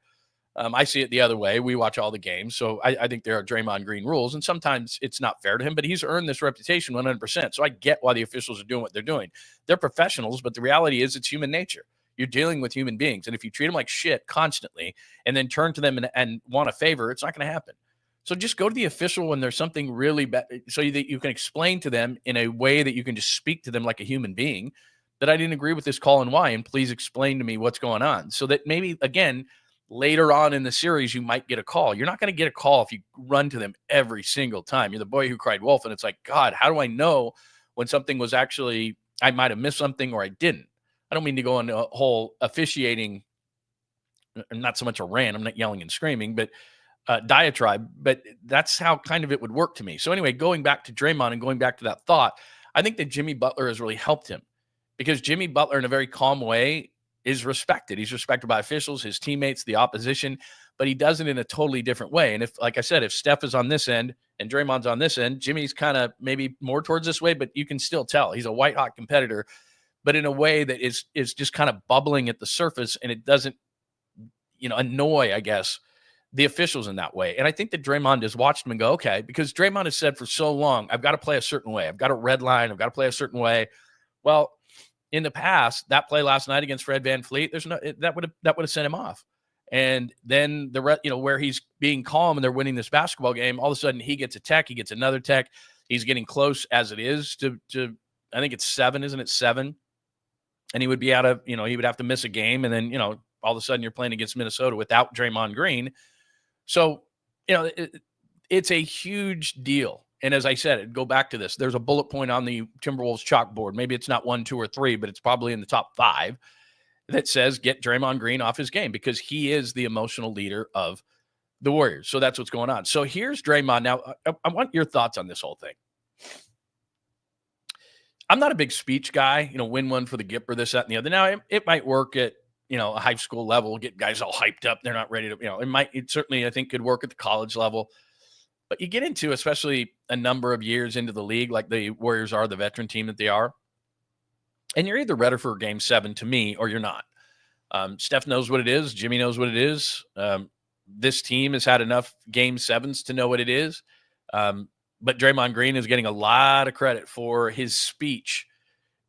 I see it the other way. We watch all the games. So I think there are Draymond Green rules, and sometimes it's not fair to him, but he's earned this reputation 100%. So I get why the officials are doing what they're doing. They're professionals, but the reality is it's human nature. You're dealing with human beings. And if you treat them like shit constantly and then turn to them and want a favor, it's not going to happen. So just go to the official when there's something really bad so that you can explain to them in a way that you can just speak to them like a human being that I didn't agree with this call and why, and please explain to me what's going on. So that maybe, again, later on in the series, you might get a call. You're not going to get a call if you run to them every single time. You're the boy who cried wolf, and it's like, God, how do I know when something was actually, I might have missed something or I didn't? I don't mean to go into a whole officiating, not so much a rant, I'm not yelling and screaming, but diatribe, but that's how kind of it would work to me. So anyway, going back to Draymond and going back to that thought, I think that Jimmy Butler has really helped him because Jimmy Butler, in a very calm way, is respected. He's respected by officials, his teammates, the opposition, but he does it in a totally different way. And if, like I said, if Steph is on this end and Draymond's on this end, Jimmy's kind of maybe more towards this way, but you can still tell he's a white hot competitor, but in a way that is just kind of bubbling at the surface, and it doesn't, annoy, I guess, the officials in that way. And I think that Draymond has watched him and go, okay, because Draymond has said for so long, I've got to play a certain way. I've got a red line. I've got to play a certain way. Well, in the past, that play last night against Fred VanVleet, that would have sent him off. And then where he's being calm and they're winning this basketball game, all of a sudden he gets a tech, he gets another tech. He's getting close as it is to I think it's 7, isn't it 7? And he would be out of, he would have to miss a game. And then, all of a sudden you're playing against Minnesota without Draymond Green. So, it's a huge deal. And as I said, go back to this. There's a bullet point on the Timberwolves chalkboard. Maybe it's not 1, 2, or 3, but it's probably in the top 5 that says get Draymond Green off his game because he is the emotional leader of the Warriors. So that's what's going on. So here's Draymond. Now, I want your thoughts on this whole thing. I'm not a big speech guy, win one for the Gipper, this, that, and the other. Now, it might work at, a high school level, get guys all hyped up. They're not ready to, it certainly, I think, could work at the college level. But you get into, especially a number of years into the league, like the Warriors are, the veteran team that they are, and you're either ready for Game 7 to me or you're not. Steph knows what it is. Jimmy knows what it is. This team has had enough Game 7s to know what it is. But Draymond Green is getting a lot of credit for his speech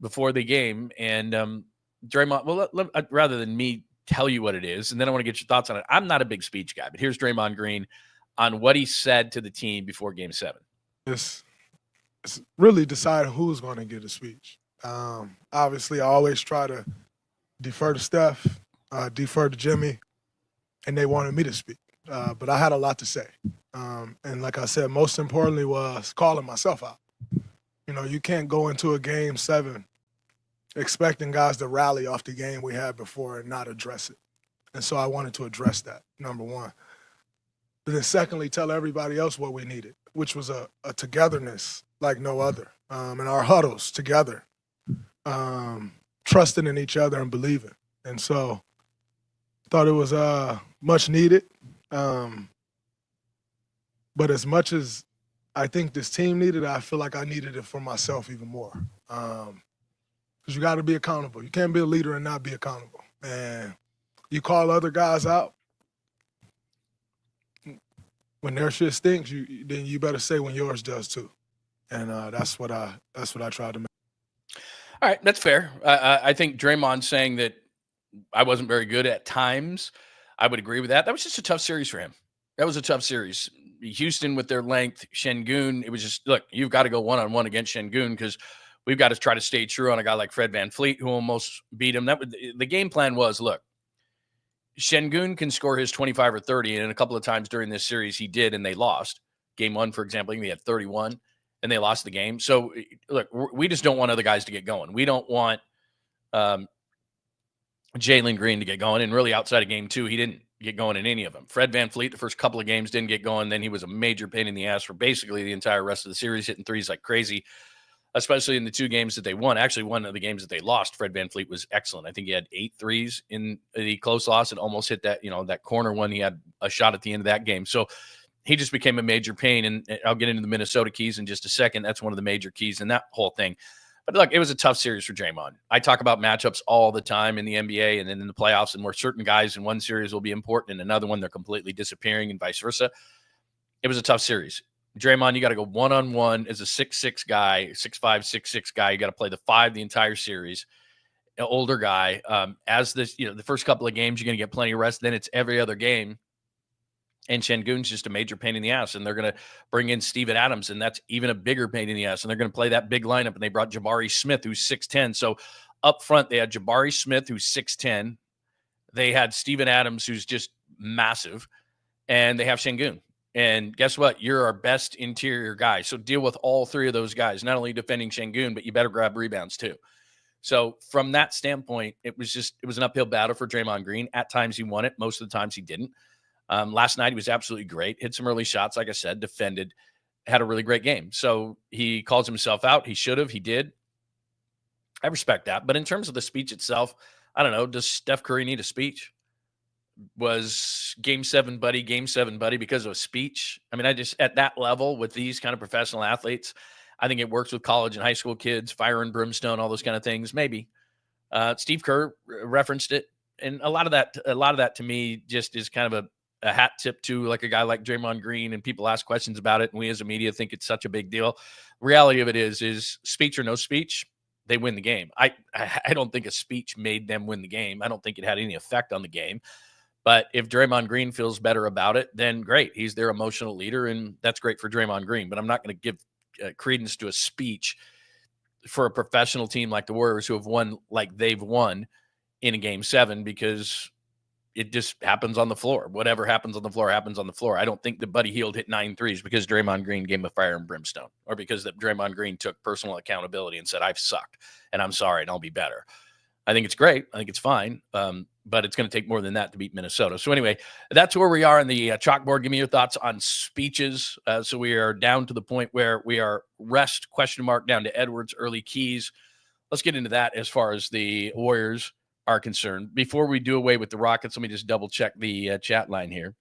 before the game. And Draymond, well, rather than me tell you what it is, and then I want to get your thoughts on it. I'm not a big speech guy, but here's Draymond Green on what he said to the team before Game 7. It's really deciding who's going to give a speech. Obviously, I always try to defer to Steph, defer to Jimmy, and they wanted me to speak. But I had a lot to say. And like I said, most importantly was calling myself out. You can't go into a Game 7 expecting guys to rally off the game we had before and not address it. And so I wanted to address that, number one. But then secondly, tell everybody else what we needed, which was a togetherness like no other. And our huddles together, trusting in each other and believing. And so I thought it was much needed. But as much as I think this team needed it, I feel like I needed it for myself even more. Because you got to be accountable. You can't be a leader and not be accountable. And you call other guys out. When their shit stinks, then you better say when yours does too. And that's what I tried to make. All right, that's fair. I think Draymond saying that I wasn't very good at times, I would agree with that. That was just a tough series for him. That was a tough series. Houston with their length, 𝐮𝐬𝐽, it was just, look, you've got to go one-on-one against 𝐮𝐬𝐽 because we've got to try to stay true on a guy like Fred VanVleet who almost beat him. The game plan was, look, 𝐮𝐬𝐽 can score his 25 or 30, and a couple of times during this series he did, and they lost. Game 1, for example, he had 31, and they lost the game. So, look, we just don't want other guys to get going. We don't want Jalen Green to get going, and really outside of Game 2, he didn't get going in any of them. Fred VanVleet, the first couple of games, didn't get going. Then he was a major pain in the ass for basically the entire rest of the series, hitting threes like crazy, especially in the 2 games that they won. Actually, one of the games that they lost, Fred VanVleet was excellent. I think he had 8 threes in the close loss and almost hit that, that corner one. He had a shot at the end of that game. So he just became a major pain, and I'll get into the Minnesota keys in just a second. That's one of the major keys in that whole thing. But look, it was a tough series for Draymond. I talk about matchups all the time in the NBA and then in the playoffs, and where certain guys in one series will be important and another one they're completely disappearing and vice versa. It was a tough series. Draymond, you got to go one-on-one as a 6'6" guy, 6'5", 6'6" guy. You got to play the 5 the entire series. An older guy. As this, the first couple of games, you're going to get plenty of rest. Then it's every other game. And 𝐮𝐬𝐽's just a major pain in the ass. And they're going to bring in Steven Adams, and that's even a bigger pain in the ass. And they're going to play that big lineup. And they brought Jabari Smith, who's 6'10". So up front, they had Jabari Smith, who's 6'10". They had Steven Adams, who's just massive. And they have 𝐮𝐬𝐽. And guess what? You're our best interior guy. So deal with all 3 of those guys, not only defending 𝐮𝐬𝐽, but you better grab rebounds too. So from that standpoint, it was an uphill battle for Draymond Green. At times he won it. Most of the times he didn't. Last night he was absolutely great. Hit some early shots, like I said, defended, had a really great game. So he calls himself out. He should have. He did. I respect that. But in terms of the speech itself, I don't know. Does Steph Curry need a speech? Was Game 7 Buddy because of a speech? I mean, at that level with these kind of professional athletes, I think it works with college and high school kids, fire and brimstone, all those kind of things. Maybe. Steve Kerr referenced it. And a lot of that to me just is kind of a hat tip to like a guy like Draymond Green, and people ask questions about it. And we as a media think it's such a big deal. Reality of it is speech or no speech, they win the game. I don't think a speech made them win the game. I don't think it had any effect on the game. But if Draymond Green feels better about it, then great. He's their emotional leader, and that's great for Draymond Green. But I'm not going to give credence to a speech for a professional team like the Warriors who have won like they've won in a Game 7, because it just happens on the floor. Whatever happens on the floor happens on the floor. I don't think that Buddy Hield hit 9 threes because Draymond Green gave him a fire and brimstone, or because that Draymond Green took personal accountability and said, I've sucked and I'm sorry and I'll be better. I think it's great. I think it's fine. But it's going to take more than that to beat Minnesota. So anyway, that's where we are in the chalkboard. Give me your thoughts on speeches. So we are down to the point where we are down to Edwards, early keys. Let's get into that as far as the Warriors are concerned. Before we do away with the Rockets, let me just double check the chat line here.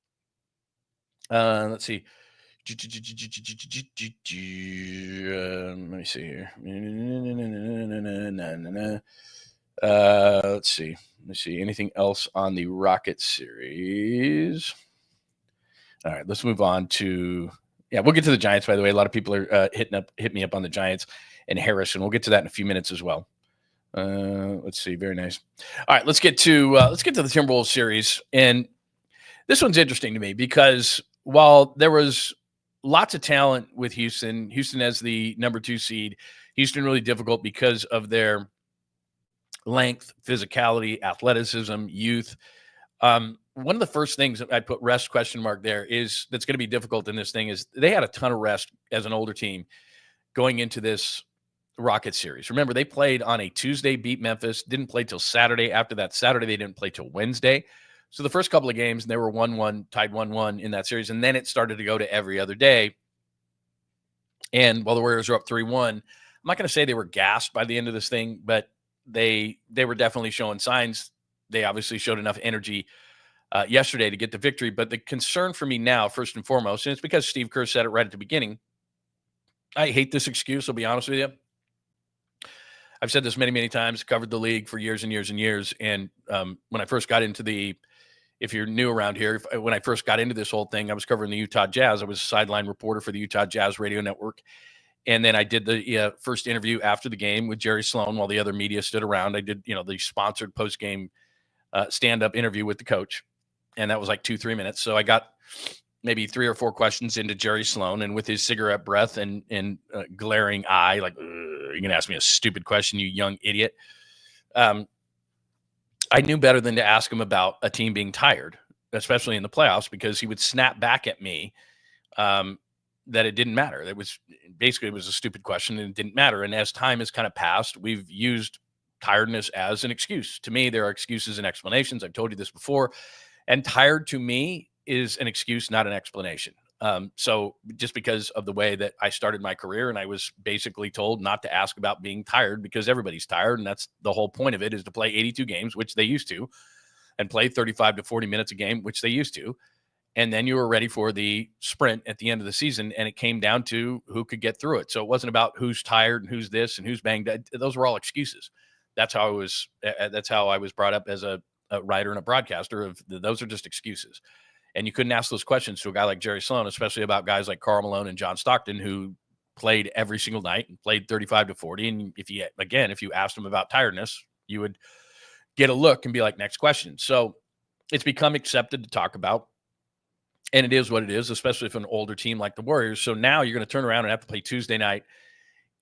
Let's see. Let me see here. Let's see. Let me see. Anything else on the Rocket series? All right, let's move on to. Yeah, we'll get to the Giants. By the way, a lot of people are hit me up on the Giants and Harris, and we'll get to that in a few minutes as well. Let's see. Very nice. All right, let's get to the Timberwolves series, and this one's interesting to me because while there was lots of talent with Houston as the number 2 seed, Houston really difficult because of their length, physicality, athleticism, youth. One of the first things that I put rest question mark there is that's going to be difficult in this thing is they had a ton of rest as an older team going into this Rocket series. Remember, they played on a Tuesday, beat Memphis, didn't play till Saturday. After that Saturday, they didn't play till Wednesday. So the first couple of games, they were 1-1, tied 1-1 in that series, and then it started to go to every other day. And while the Warriors are up 3-1, I'm not going to say they were gassed by the end of this thing, but they were definitely showing signs. They obviously showed enough energy yesterday to get the victory. But the concern for me now, first and foremost, and it's because Steve Kerr said it right at the beginning, I hate this excuse, I'll be honest with you. I've said this many, many times, covered the league for years and years and years. And when I first got into if you're new around here, when I first got into this whole thing, I was covering the Utah Jazz. I was a sideline reporter for the Utah Jazz radio network. And then I did the first interview after the game with Jerry Sloan while the other media stood around. I did, the sponsored post-game stand-up interview with the coach. And that was like 2-3 minutes. So I got maybe 3 or 4 questions into Jerry Sloan, and with his cigarette breath and glaring eye, like, you're going to ask me a stupid question, you young idiot. I knew better than to ask him about a team being tired, especially in the playoffs, because he would snap back at me that it didn't matter. It was a stupid question and it didn't matter. And as time has kind of passed, we've used tiredness as an excuse. To me, there are excuses and explanations. I've told you this before. And tired to me is an excuse, not an explanation. So just because of the way that I started my career, and I was basically told not to ask about being tired because everybody's tired. And that's the whole point of it, is to play 82 games, which they used to, and play 35 to 40 minutes a game, which they used to. And then you were ready for the sprint at the end of the season. And it came down to who could get through it. So it wasn't about who's tired and who's this and who's banged. Those were all excuses. That's how I was brought up as a writer and a broadcaster. Those are just excuses. And you couldn't ask those questions to a guy like Jerry Sloan, especially about guys like Karl Malone and John Stockton, who played every single night and played 35 to 40. And if you asked them about tiredness, you would get a look and be like, next question. So it's become accepted to talk about. And it is what it is, especially for an older team like the Warriors. So now you're going to turn around and have to play Tuesday night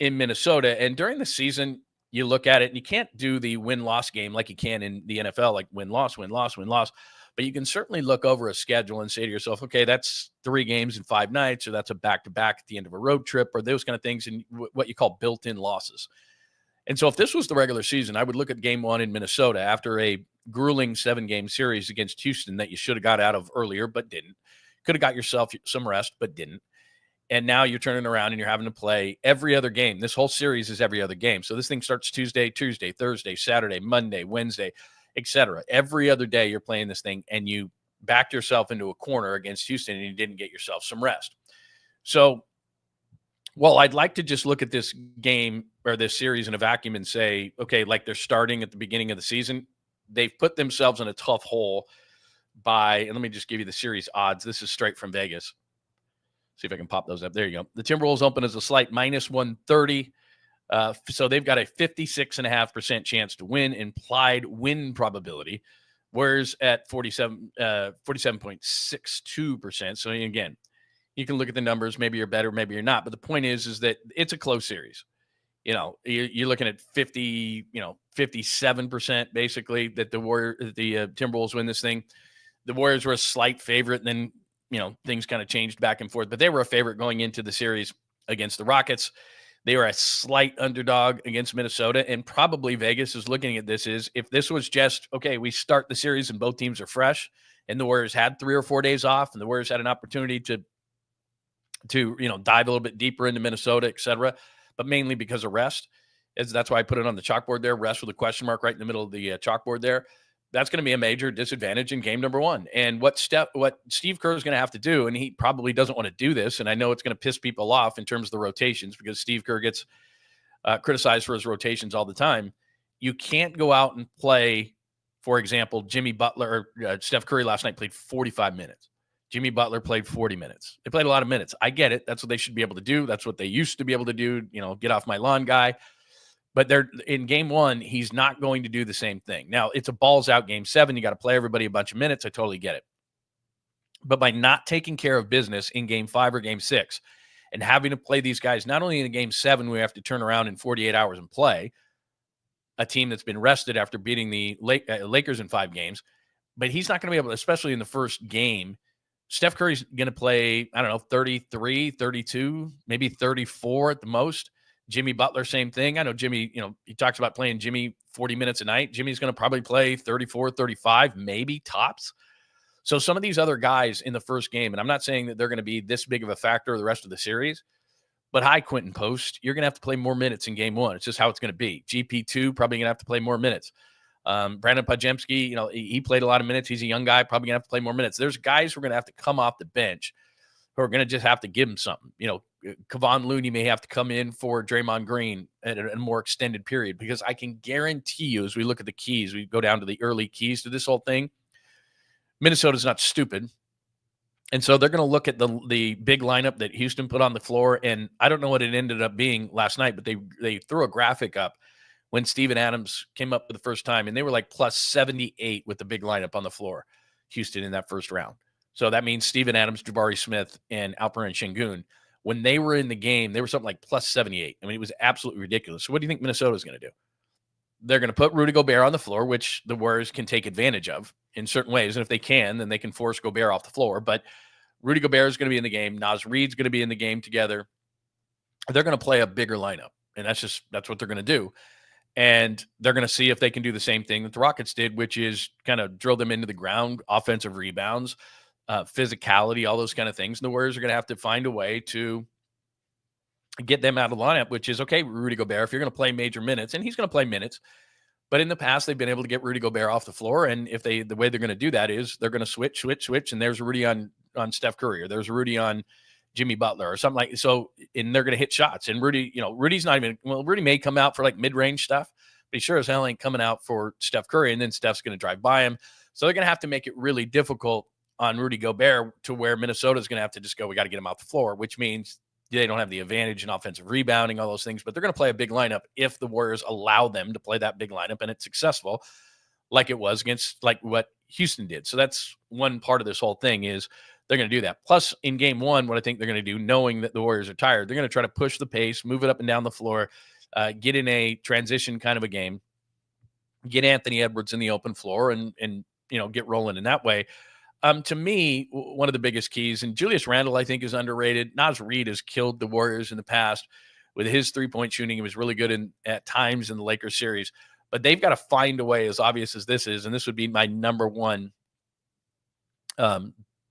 in Minnesota. And during the season, you look at it and you can't do the win-loss game like you can in the NFL, like win-loss, win-loss, win-loss. But you can certainly look over a schedule and say to yourself, okay, that's 3 games in 5 nights, or that's a back-to-back at the end of a road trip, or those kind of things, and what you call built-in losses. And so if this was the regular season, I would look at game 1 in Minnesota after a grueling 7-game series against Houston that you should have got out of earlier but didn't. Could have got yourself some rest but didn't. And now you're turning around and you're having to play every other game. This whole series is every other game. So this thing starts Tuesday, Thursday, Saturday, Monday, Wednesday, etc. Every other day you're playing this thing, and you backed yourself into a corner against Houston and you didn't get yourself some rest. So, well, I'd like to just look at this game or this series in a vacuum and say, okay, like they're starting at the beginning of the season. They've put themselves in a tough hole and let me just give you the series odds. This is straight from Vegas. See if I can pop those up. There you go. The Timberwolves open as a slight -130. So they've got a 56.5% chance to win, implied win probability, whereas at 47.62%. So again, you can look at the numbers. Maybe you're better, maybe you're not. But the point is that it's a close series. You're looking at 57% basically that the Timberwolves win this thing. The Warriors were a slight favorite, and then things kind of changed back and forth. But they were a favorite going into the series against the Rockets. They were a slight underdog against Minnesota, and probably Vegas is looking at this as if this was just, okay, we start the series and both teams are fresh, and the Warriors had 3 or 4 days off, and the Warriors had an opportunity to dive a little bit deeper into Minnesota, et cetera, but mainly because of rest. That's why I put it on the chalkboard there, rest with a question mark right in the middle of the chalkboard there. That's going to be a major disadvantage in game number one. And what Steve Kerr is going to have to do, and he probably doesn't want to do this, and I know it's going to piss people off in terms of the rotations because Steve Kerr gets criticized for his rotations all the time. You can't go out and play, for example, Jimmy Butler or Steph Curry last night played 45 minutes. Jimmy Butler played 40 minutes. They played a lot of minutes. I get it. That's what they should be able to do. That's what they used to be able to do. Get off my lawn guy. But they're in game one, he's not going to do the same thing. Now, it's a balls out game 7. You got to play everybody a bunch of minutes. I totally get it. But by not taking care of business in game 5 or game 6 and having to play these guys, not only in game 7, we have to turn around in 48 hours and play a team that's been rested after beating the Lakers in 5 games, but he's not going to be able to, especially in the first game. Steph Curry's going to play, 33, 32, maybe 34 at the most. Jimmy Butler, same thing. I know Jimmy, he talks about playing Jimmy 40 minutes a night. Jimmy's going to probably play 34, 35, maybe tops. So some of these other guys in the first game, and I'm not saying that they're going to be this big of a factor the rest of the series, but hi, Quentin Post, you're going to have to play more minutes in game 1. It's just how it's going to be. GP2, probably going to have to play more minutes. Brandon Podziemski, he played a lot of minutes. He's a young guy, probably going to have to play more minutes. There's guys who are going to have to come off the bench who are going to just have to give him something. Kevon Looney may have to come in for Draymond Green at a more extended period, because I can guarantee you, as we look at the keys, we go down to the early keys to this whole thing, Minnesota's not stupid. And so they're going to look at the big lineup that Houston put on the floor. And I don't know what it ended up being last night, but they threw a graphic up when Steven Adams came up for the first time, and they were like plus 78 with the big lineup on the floor, Houston, in that first round. So that means Steven Adams, Jabari Smith, and 𝐿PERIN Şengün, when they were in the game, they were something like plus 78. I mean, it was absolutely ridiculous. So what do you think Minnesota's going to do? They're going to put Rudy Gobert on the floor, which the Warriors can take advantage of in certain ways. And if they can, then they can force Gobert off the floor. But Rudy Gobert is going to be in the game. Naz Reid's going to be in the game together. They're going to play a bigger lineup. And that's what they're going to do. And they're going to see if they can do the same thing that the Rockets did, which is kind of drill them into the ground, offensive rebounds, physicality, all those kind of things. And the Warriors are going to have to find a way to get them out of the lineup, which is, okay, Rudy Gobert, if you're going to play major minutes, and he's going to play minutes, but in the past, they've been able to get Rudy Gobert off the floor. And if the way they're going to do that is they're going to switch, and there's Rudy on Steph Curry, or there's Rudy on Jimmy Butler or something like so, and they're going to hit shots. And Rudy, Rudy's not even, Rudy may come out for like mid-range stuff, but he sure as hell ain't coming out for Steph Curry, and then Steph's going to drive by him. So they're going to have to make it really difficult on Rudy Gobert to where Minnesota's going to have to just go, we got to get him off the floor, which means they don't have the advantage in offensive rebounding, all those things, but they're going to play a big lineup if the Warriors allow them to play that big lineup and it's successful, like it was against like what Houston did. So that's one part of this whole thing is they're going to do that. Plus, in game 1, what I think they're going to do, knowing that the Warriors are tired, they're going to try to push the pace, move it up and down the floor, get in a transition kind of a game, get Anthony Edwards in the open floor, and get rolling in that way. To me, one of the biggest keys, and Julius Randle, I think, is underrated. Naz Reid has killed the Warriors in the past with his three-point shooting. He was really good at times in the Lakers series. But they've got to find a way, as obvious as this is, and this would be my number one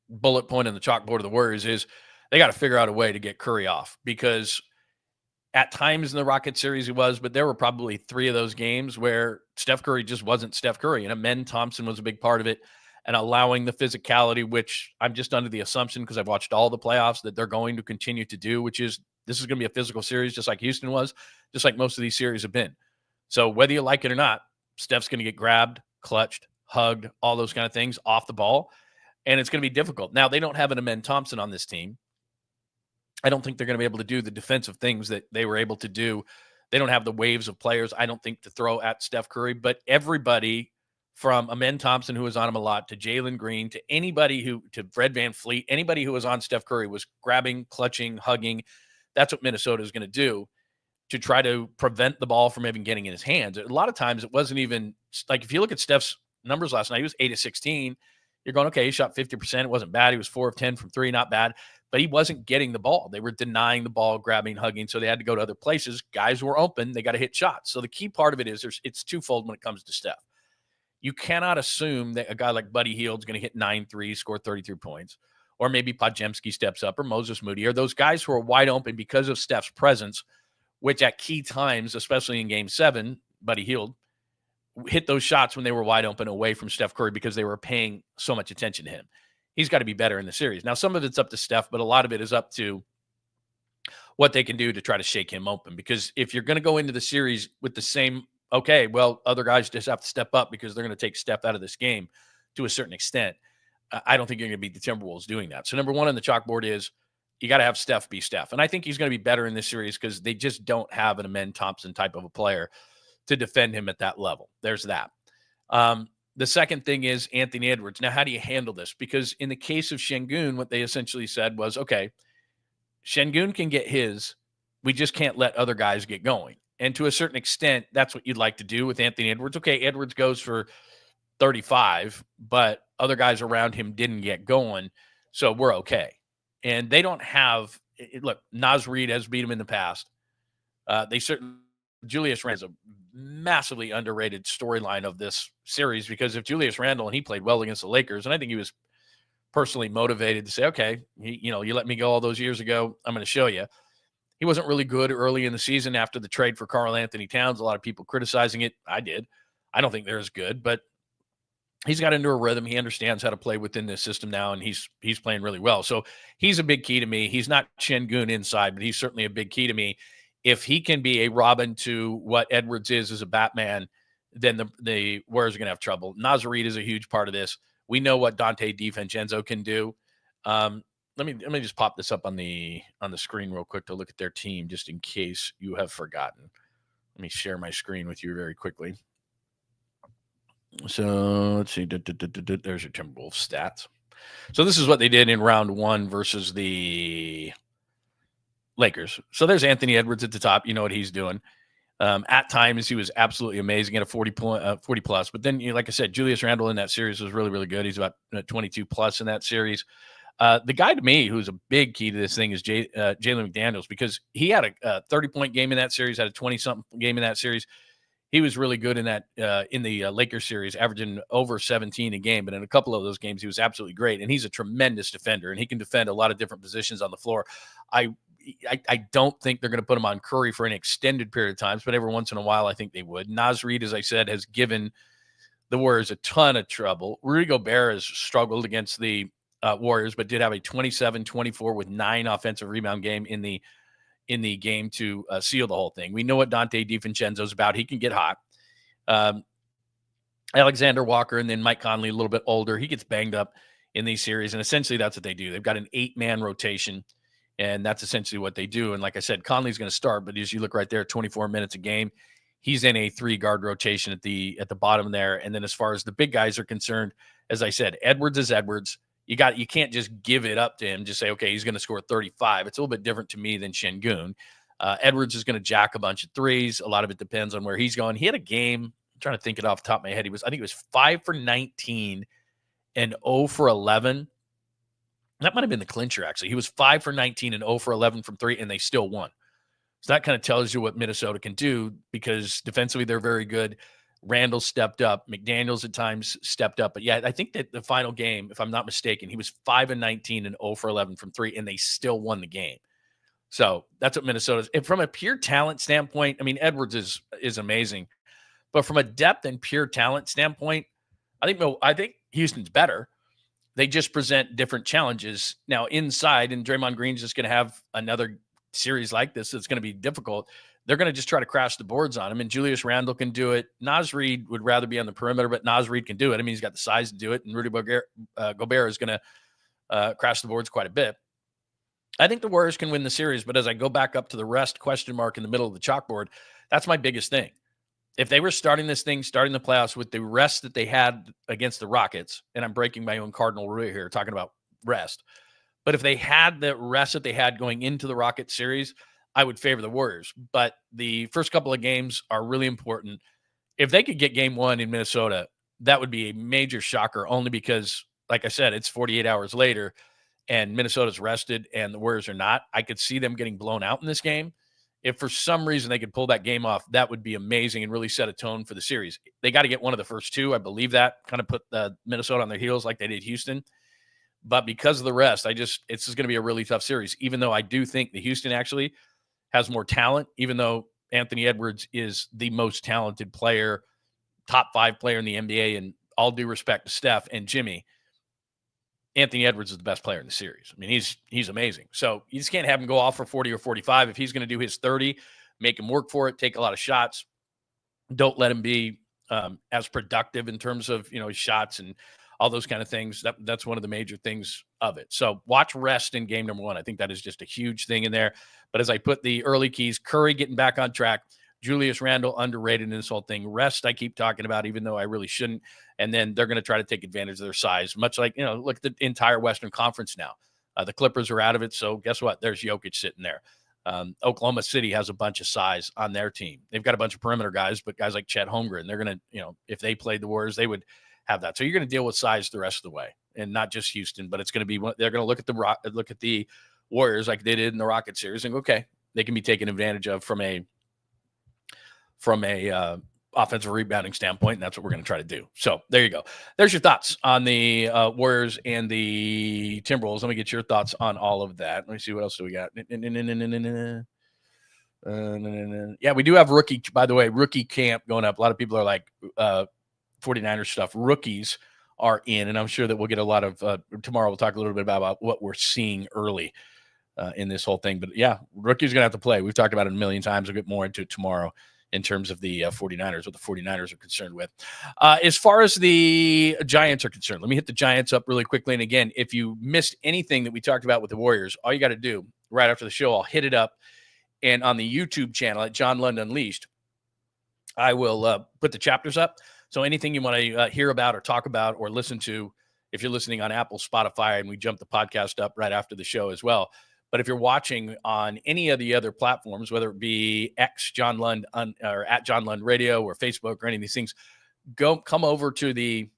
bullet point on the chalkboard of the Warriors, is they got to figure out a way to get Curry off. Because at times in the Rocket series he was, but there were probably 3 of those games where Steph Curry just wasn't Steph Curry. And Amen Thompson was a big part of it. And allowing the physicality, which I'm just under the assumption, because I've watched all the playoffs, that they're going to continue to do, which is this is going to be a physical series, just like Houston was, just like most of these series have been. So whether you like it or not, Steph's going to get grabbed, clutched, hugged, all those kind of things off the ball, and it's going to be difficult. Now, they don't have an Amen Thompson on this team. I don't think they're going to be able to do the defensive things that they were able to do. They don't have the waves of players, I don't think, to throw at Steph Curry, but everybody from Amen Thompson, who was on him a lot, to Jalen Green, to anybody to Fred VanVleet, anybody who was on Steph Curry was grabbing, clutching, hugging. That's what Minnesota is going to do to try to prevent the ball from even getting in his hands. A lot of times it wasn't even like, if you look at Steph's numbers last night, he was 8 of 16. You're going, okay, he shot 50%. It wasn't bad. He was 4 of 10 from 3, not bad, but he wasn't getting the ball. They were denying the ball, grabbing, hugging. So they had to go to other places. Guys were open. They got to hit shots. So the key part of it is it's twofold when it comes to Steph. You cannot assume that a guy like Buddy Hield is going to hit 9 threes, score 33 points, or maybe Podziemski steps up, or Moses Moody, or those guys who are wide open because of Steph's presence which at key times, especially in Game 7, Buddy Hield hit those shots when they were wide open away from Steph Curry because they were paying so much attention to him. He's got to be better in the series. Now, some of it's up to Steph, but a lot of it is up to what they can do to try to shake him open. Because if you're going to go into the series with the same, okay, well, other guys just have to step up because they're going to take Steph out of this game to a certain extent, I don't think you're going to beat the Timberwolves doing that. So number one on the chalkboard is you got to have Steph be Steph. And I think he's going to be better in this series because they just don't have an Amen Thompson type of a player to defend him at that level. There's that. The second thing is Anthony Edwards. Now, how do you handle this? Because in the case of 𝐮𝐿, what they essentially said was, okay, 𝐮𝐿 can get his. We just can't let other guys get going. And to a certain extent, that's what you'd like to do with Anthony Edwards. Okay, Edwards goes for 35, but other guys around him didn't get going, so we're okay. And they don't have – look, Naz Reid has beat him in the past. They certainly – Julius Randle is a massively underrated storyline of this series because if Julius Randle, and he played well against the Lakers, and I think he was personally motivated to say, okay, you let me go all those years ago, I'm going to show you. He wasn't really good early in the season after the trade for Karl Anthony Towns. A lot of people criticizing it. I did. I don't think they're as good, but he's got into a rhythm. He understands how to play within this system now, and he's playing really well. So he's a big key to me. He's not 𝐮𝐿 inside, but he's certainly a big key to me. If he can be a Robin to what Edwards is as a Batman, then the Warriors are going to have trouble. Naz Reid is a huge part of this. We know what Donte DiVincenzo can do. Let me just pop this up on the screen real quick to look at their team, just in case you have forgotten. Let me share my screen with you very quickly. So let's see. There's your Timberwolves stats. So this is what they did in round 1 versus the Lakers. So there's Anthony Edwards at the top. You know what he's doing. At times, he was absolutely amazing at a 40 plus. But then, like I said, Julius Randle in that series was really, really good. He's about 22 plus in that series. The guy to me who's a big key to this thing is Jalen McDaniels because he had a 30-point game in that series, had a 20-something game in that series. He was really good in that in the Lakers series, averaging over 17 a game. But in a couple of those games, he was absolutely great. And he's a tremendous defender, and he can defend a lot of different positions on the floor. I don't think they're going to put him on Curry for an extended period of times, but every once in a while, I think they would. Naz Reid, as I said, has given the Warriors a ton of trouble. Rudy Gobert has struggled against the Warriors, but did have a 27-24 with 9 offensive rebound game in the game to seal the whole thing. We know what Donte DiVincenzo is about. He can get hot. Alexander Walker and then Mike Conley, a little bit older. He gets banged up in these series, and essentially that's what they do. They've got an 8-man rotation, and that's essentially what they do. And like I said, Conley's going to start, but as you look right there, 24 minutes a game, he's in a 3-guard rotation at the bottom there. And then as far as the big guys are concerned, as I said, Edwards is Edwards. You can't just give it up to him. Just say, okay, he's going to score 35. It's a little bit different to me than 𝐮𝐿. Edwards is going to jack a bunch of threes. A lot of it depends on where he's going. He had a game. I'm trying to think it off the top of my head. I think it was 5 for 19 and 0 for 11. That might have been the clincher, actually. He was 5 for 19 and 0 for 11 from 3, and they still won. So that kind of tells you what Minnesota can do because defensively they're very good. Randall stepped up. McDaniels at times stepped up. But, yeah, I think that the final game, if I'm not mistaken, he was 5 and 19 and 0 for 11 from 3, and they still won the game. So that's what Minnesota's. And from a pure talent standpoint, I mean, Edwards is amazing. But from a depth and pure talent standpoint, I think Houston's better. They just present different challenges. Now, inside, and Draymond Green's just going to have another series like this that's going to be difficult. They're going to just try to crash the boards on him, and Julius Randle can do it. Naz Reid would rather be on the perimeter, but Naz Reid can do it. I mean, he's got the size to do it, and Rudy Gobert is going to crash the boards quite a bit. I think the Warriors can win the series, but as I go back up to the rest question mark in the middle of the chalkboard, that's my biggest thing. If they were starting the playoffs with the rest that they had against the Rockets, and I'm breaking my own cardinal rule here, talking about rest, but if they had the rest that they had going into the Rockets series, I would favor the Warriors. But the first couple of games are really important. If they could get game 1 in Minnesota, that would be a major shocker, only because, like I said, it's 48 hours later, and Minnesota's rested and the Warriors are not. I could see them getting blown out in this game. If for some reason they could pull that game off, that would be amazing and really set a tone for the series. They got to get one of the first 2. I believe that kind of put Minnesota on their heels like they did Houston. But because of the rest, it's just going to be a really tough series, even though I do think the Houston actually has more talent, even though Anthony Edwards is the most talented player, top 5 player in the NBA, and all due respect to Steph and Jimmy, Anthony Edwards is the best player in the series. I mean, he's amazing. So you just can't have him go off for 40 or 45. If he's going to do his 30, make him work for it, take a lot of shots. Don't let him be as productive in terms of, his shots and all those kind of things. That's one of the major things of it. So watch rest in game number 1. I think that is just a huge thing in there. But as I put the early keys, Curry getting back on track, Julius Randle underrated in this whole thing. Rest I keep talking about, even though I really shouldn't. And then they're going to try to take advantage of their size, much like, look at the entire Western Conference now. The Clippers are out of it, so guess what? There's Jokic sitting there. Oklahoma City has a bunch of size on their team. They've got a bunch of perimeter guys, but guys like Chet Holmgren, they're going to, if they played the Warriors, they would have that. So you're going to deal with size the rest of the way, and not just Houston, but it's going to be, they're going to look at the Warriors like they did in the Rocket series and go, okay, they can be taken advantage of from a offensive rebounding standpoint, and that's what we're going to try to do. So there you go. There's your thoughts on the Warriors and the Timberwolves. Let me get your thoughts on all of that. Let me see what else do we got. Yeah, we do have rookie camp going up. A lot of people are like 49ers stuff. Rookies are in, and I'm sure that we'll get a lot of tomorrow. We'll talk a little bit about what we're seeing early in this whole thing. But yeah, rookies are going to have to play. We've talked about it a million times. We'll get more into it tomorrow in terms of the 49ers, what the 49ers are concerned with. As far as the Giants are concerned, let me hit the Giants up really quickly. And again, if you missed anything that we talked about with the Warriors, all you got to do right after the show, I'll hit it up. And on the YouTube channel at John Lund Unleashed, I will put the chapters up. So anything you want to hear about or talk about or listen to, if you're listening on Apple, Spotify, and we jump the podcast up right after the show as well. But if you're watching on any of the other platforms, whether it be X John Lund or at John Lund Radio or Facebook or any of these things, come over to the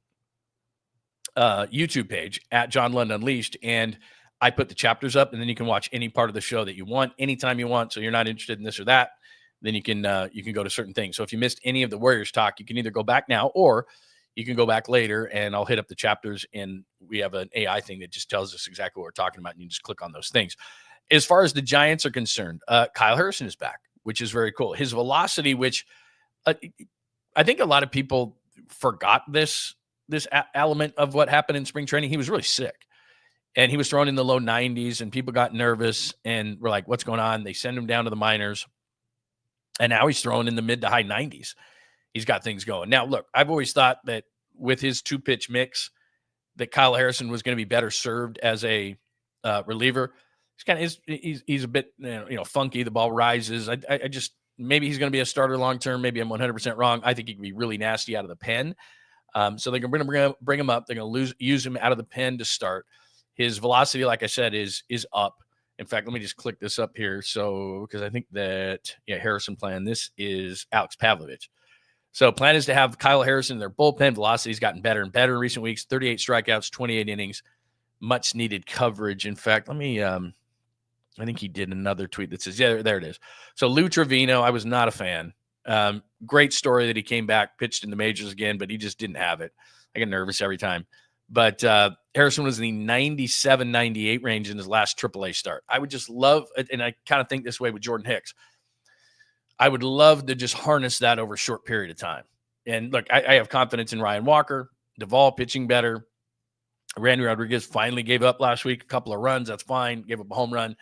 YouTube page at John Lund Unleashed, and I put the chapters up, and then you can watch any part of the show that you want anytime you want. So you're not interested in this or that, then you can go to certain things. So if you missed any of the Warriors talk, you can either go back now or you can go back later, and I'll hit up the chapters, and we have an AI thing that just tells us exactly what we're talking about, and you just click on those things. As far as the Giants are concerned, Kyle Harrison is back, which is very cool. His velocity, which I think a lot of people forgot this element of what happened in spring training. He was really sick, and he was thrown in the low 90s, and people got nervous and were like, what's going on? They send him down to the minors, and now he's thrown in the mid to high 90s. He's got things going. Now, look, I've always thought that with his 2-pitch mix, that Kyle Harrison was going to be better served as a reliever. He's a bit funky. The ball rises. I just maybe he's going to be a starter long term. Maybe I'm 100% wrong. I think he can be really nasty out of the pen. So they're going to bring him up. They're going to use him out of the pen to start. His velocity, like I said, is up. In fact, let me just click this up here. So because I think that Harrison plan. This is Alex Pavlovich. So plan is to have Kyle Harrison. Their bullpen velocity's gotten better and better in recent weeks. 38 strikeouts, 28 innings, much needed coverage. In fact, let me. I think he did another tweet that says, yeah, there it is. So Lou Trevino, I was not a fan. Great story that he came back, pitched in the majors again, but he just didn't have it. I get nervous every time. But Harrison was in the 97, 98 range in his last AAA start. I would just love, and I kind of think this way with Jordan Hicks, I would love to just harness that over a short period of time. And look, I have confidence in Ryan Walker, Duvall pitching better. Randy Rodriguez finally gave up last week, a couple of runs. That's fine. Gave up a home run.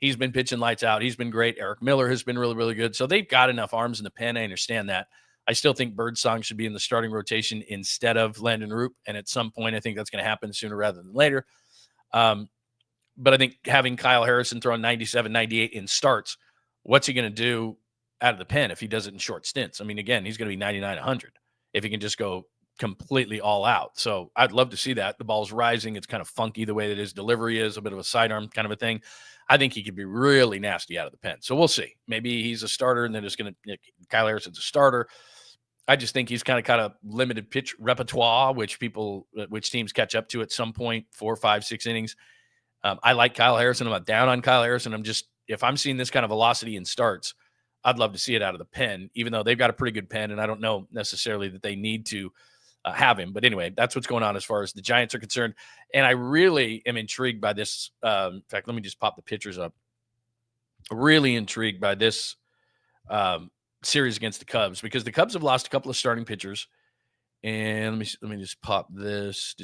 He's been pitching lights out. He's been great. Eric Miller has been really, really good. So they've got enough arms in the pen. I understand that. I still think Birdsong should be in the starting rotation instead of Landon Roop. And at some point, I think that's going to happen sooner rather than later. But I think having Kyle Harrison throwing 97, 98 in starts, what's he going to do out of the pen if he does it in short stints? I mean, again, he's going to be 99, 100 if he can just go completely all out. So I'd love to see that. The ball's rising. It's kind of funky the way that his delivery is, a bit of a sidearm kind of a thing. I think he could be really nasty out of the pen. So we'll see. Maybe he's a starter and then it's going to, Kyle Harrison's a starter. I just think he's kind of limited pitch repertoire, which teams catch up to at some point, 4, 5, 6 innings. I like Kyle Harrison. I'm not down on Kyle Harrison. If I'm seeing this kind of velocity in starts, I'd love to see it out of the pen, even though they've got a pretty good pen. And I don't know necessarily that they need to have him. But anyway, that's what's going on as far as the Giants are concerned. And I really am intrigued by this. In fact, let me just pop the pictures up. really intrigued by this series against the Cubs because the Cubs have lost a couple of starting pitchers. And let me just pop this.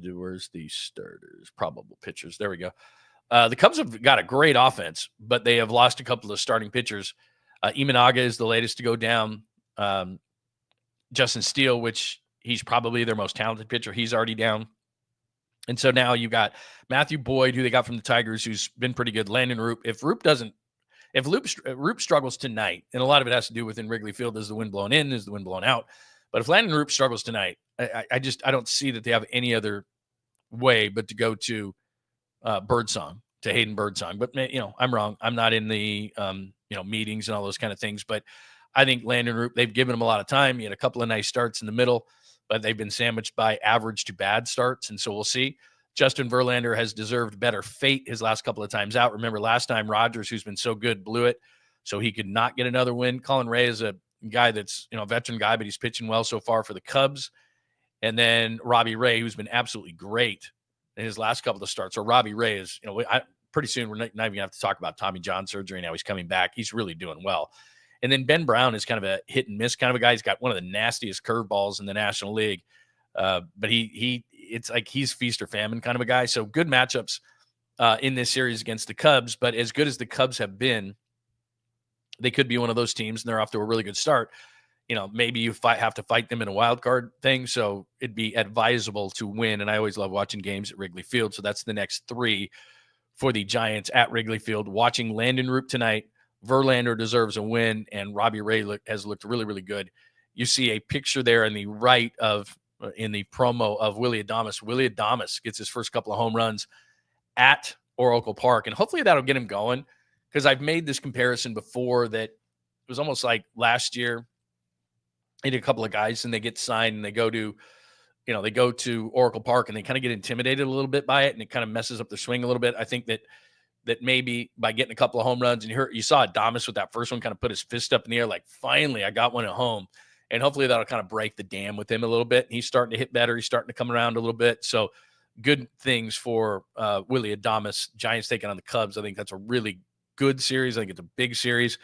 Where's the starters? Probable pitchers. There we go. The Cubs have got a great offense, but they have lost a couple of starting pitchers. 𝐬𝐮𝐬𝐫𝐫𝐢 is the latest to go down. Justin Steele, which he's probably their most talented pitcher, he's already down. And so now you've got Matthew Boyd, who they got from the Tigers, who's been pretty good. Landon Roop. If Roop struggles tonight, and a lot of it has to do with in Wrigley Field, is the wind blowing in, is the wind blowing out? But if Landon Roop struggles tonight, I don't see that they have any other way but to go to Birdsong, to Hayden Birdsong. But, I'm wrong. I'm not in the, meetings and all those kind of things. But I think Landon Roop, they've given him a lot of time. He had a couple of nice starts in the middle, but they've been sandwiched by average to bad starts. And so we'll see. Justin Verlander has deserved better fate his last couple of times out. Remember last time Rogers, who's been so good, blew it, so he could not get another win. Colin Ray is a guy that's, a veteran guy, but he's pitching well so far for the Cubs. And then Robbie Ray, who's been absolutely great in his last couple of starts. So Robbie Ray is, pretty soon we're not even going to have to talk about Tommy John surgery. Now he's coming back. He's really doing well. And then Ben Brown is kind of a hit and miss kind of a guy. He's got one of the nastiest curveballs in the National League. But it's like he's feast or famine kind of a guy. So good matchups in this series against the Cubs. But as good as the Cubs have been, they could be one of those teams, and they're off to a really good start. Maybe you have to fight them in a wild card thing, so it'd be advisable to win. And I always love watching games at Wrigley Field, so that's the next 3 for the Giants at Wrigley Field. Watching Landon Roop tonight, Verlander deserves a win, and Robbie Ray has looked really, really good. You see a picture there in the right in the promo of Willy Adames. Willy Adames gets his first couple of home runs at Oracle Park, and hopefully that'll get him going. Because I've made this comparison before that it was almost like last year, I did a couple of guys and they get signed and they go to Oracle Park and they kind of get intimidated a little bit by it and it kind of messes up their swing a little bit. I think that maybe by getting a couple of home runs, and you saw Adames with that first one kind of put his fist up in the air like, finally, I got one at home. And hopefully that'll kind of break the dam with him a little bit. He's starting to hit better. He's starting to come around a little bit. So good things for Willy Adames. Giants taking on the Cubs. I think that's a really good series. I think it's a big series,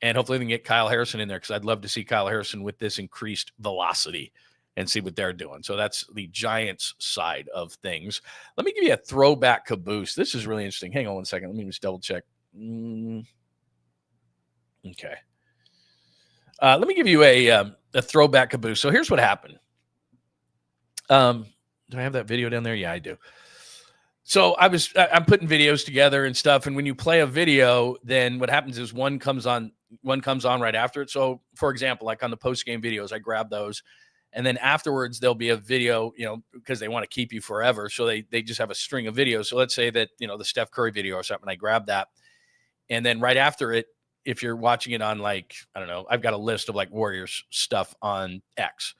and hopefully they can get Kyle Harrison in there because I'd love to see Kyle Harrison with this increased velocity and see what they're doing. So that's the Giants side of things. Let me give you a throwback caboose. This is really interesting. Hang on one second. Let me just double check. Okay. Let me give you a throwback caboose. So here's what happened. Do I have that video down there? Yeah, I do. So I'm putting videos together and stuff. And when you play a video, then what happens is one comes on right after it. So for example, like on the post-game videos, I grab those. And then afterwards there'll be a video, because they want to keep you forever. So they just have a string of videos. So let's say that, the Steph Curry video or something, I grab that. And then right after it, if you're watching it on like, I don't know, I've got a list of like Warriors stuff on X.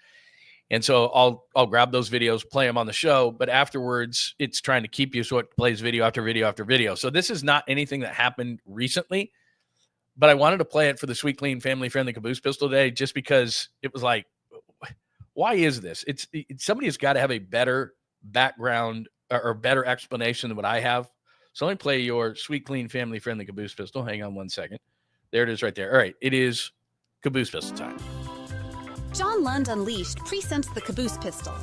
And so I'll grab those videos, play them on the show, but afterwards it's trying to keep you so it plays video after video after video. So this is not anything that happened recently, but I wanted to play it for the Sweet Clean Family Friendly Caboose Pistol Day just because it was like, why is this? It's somebody has got to have a better background or better explanation than what I have. So let me play your Sweet Clean Family Friendly Caboose Pistol. Hang on one second. There it is right there. All right, it is Caboose Pistol time. John Lund Unleashed presents the caboose pistol.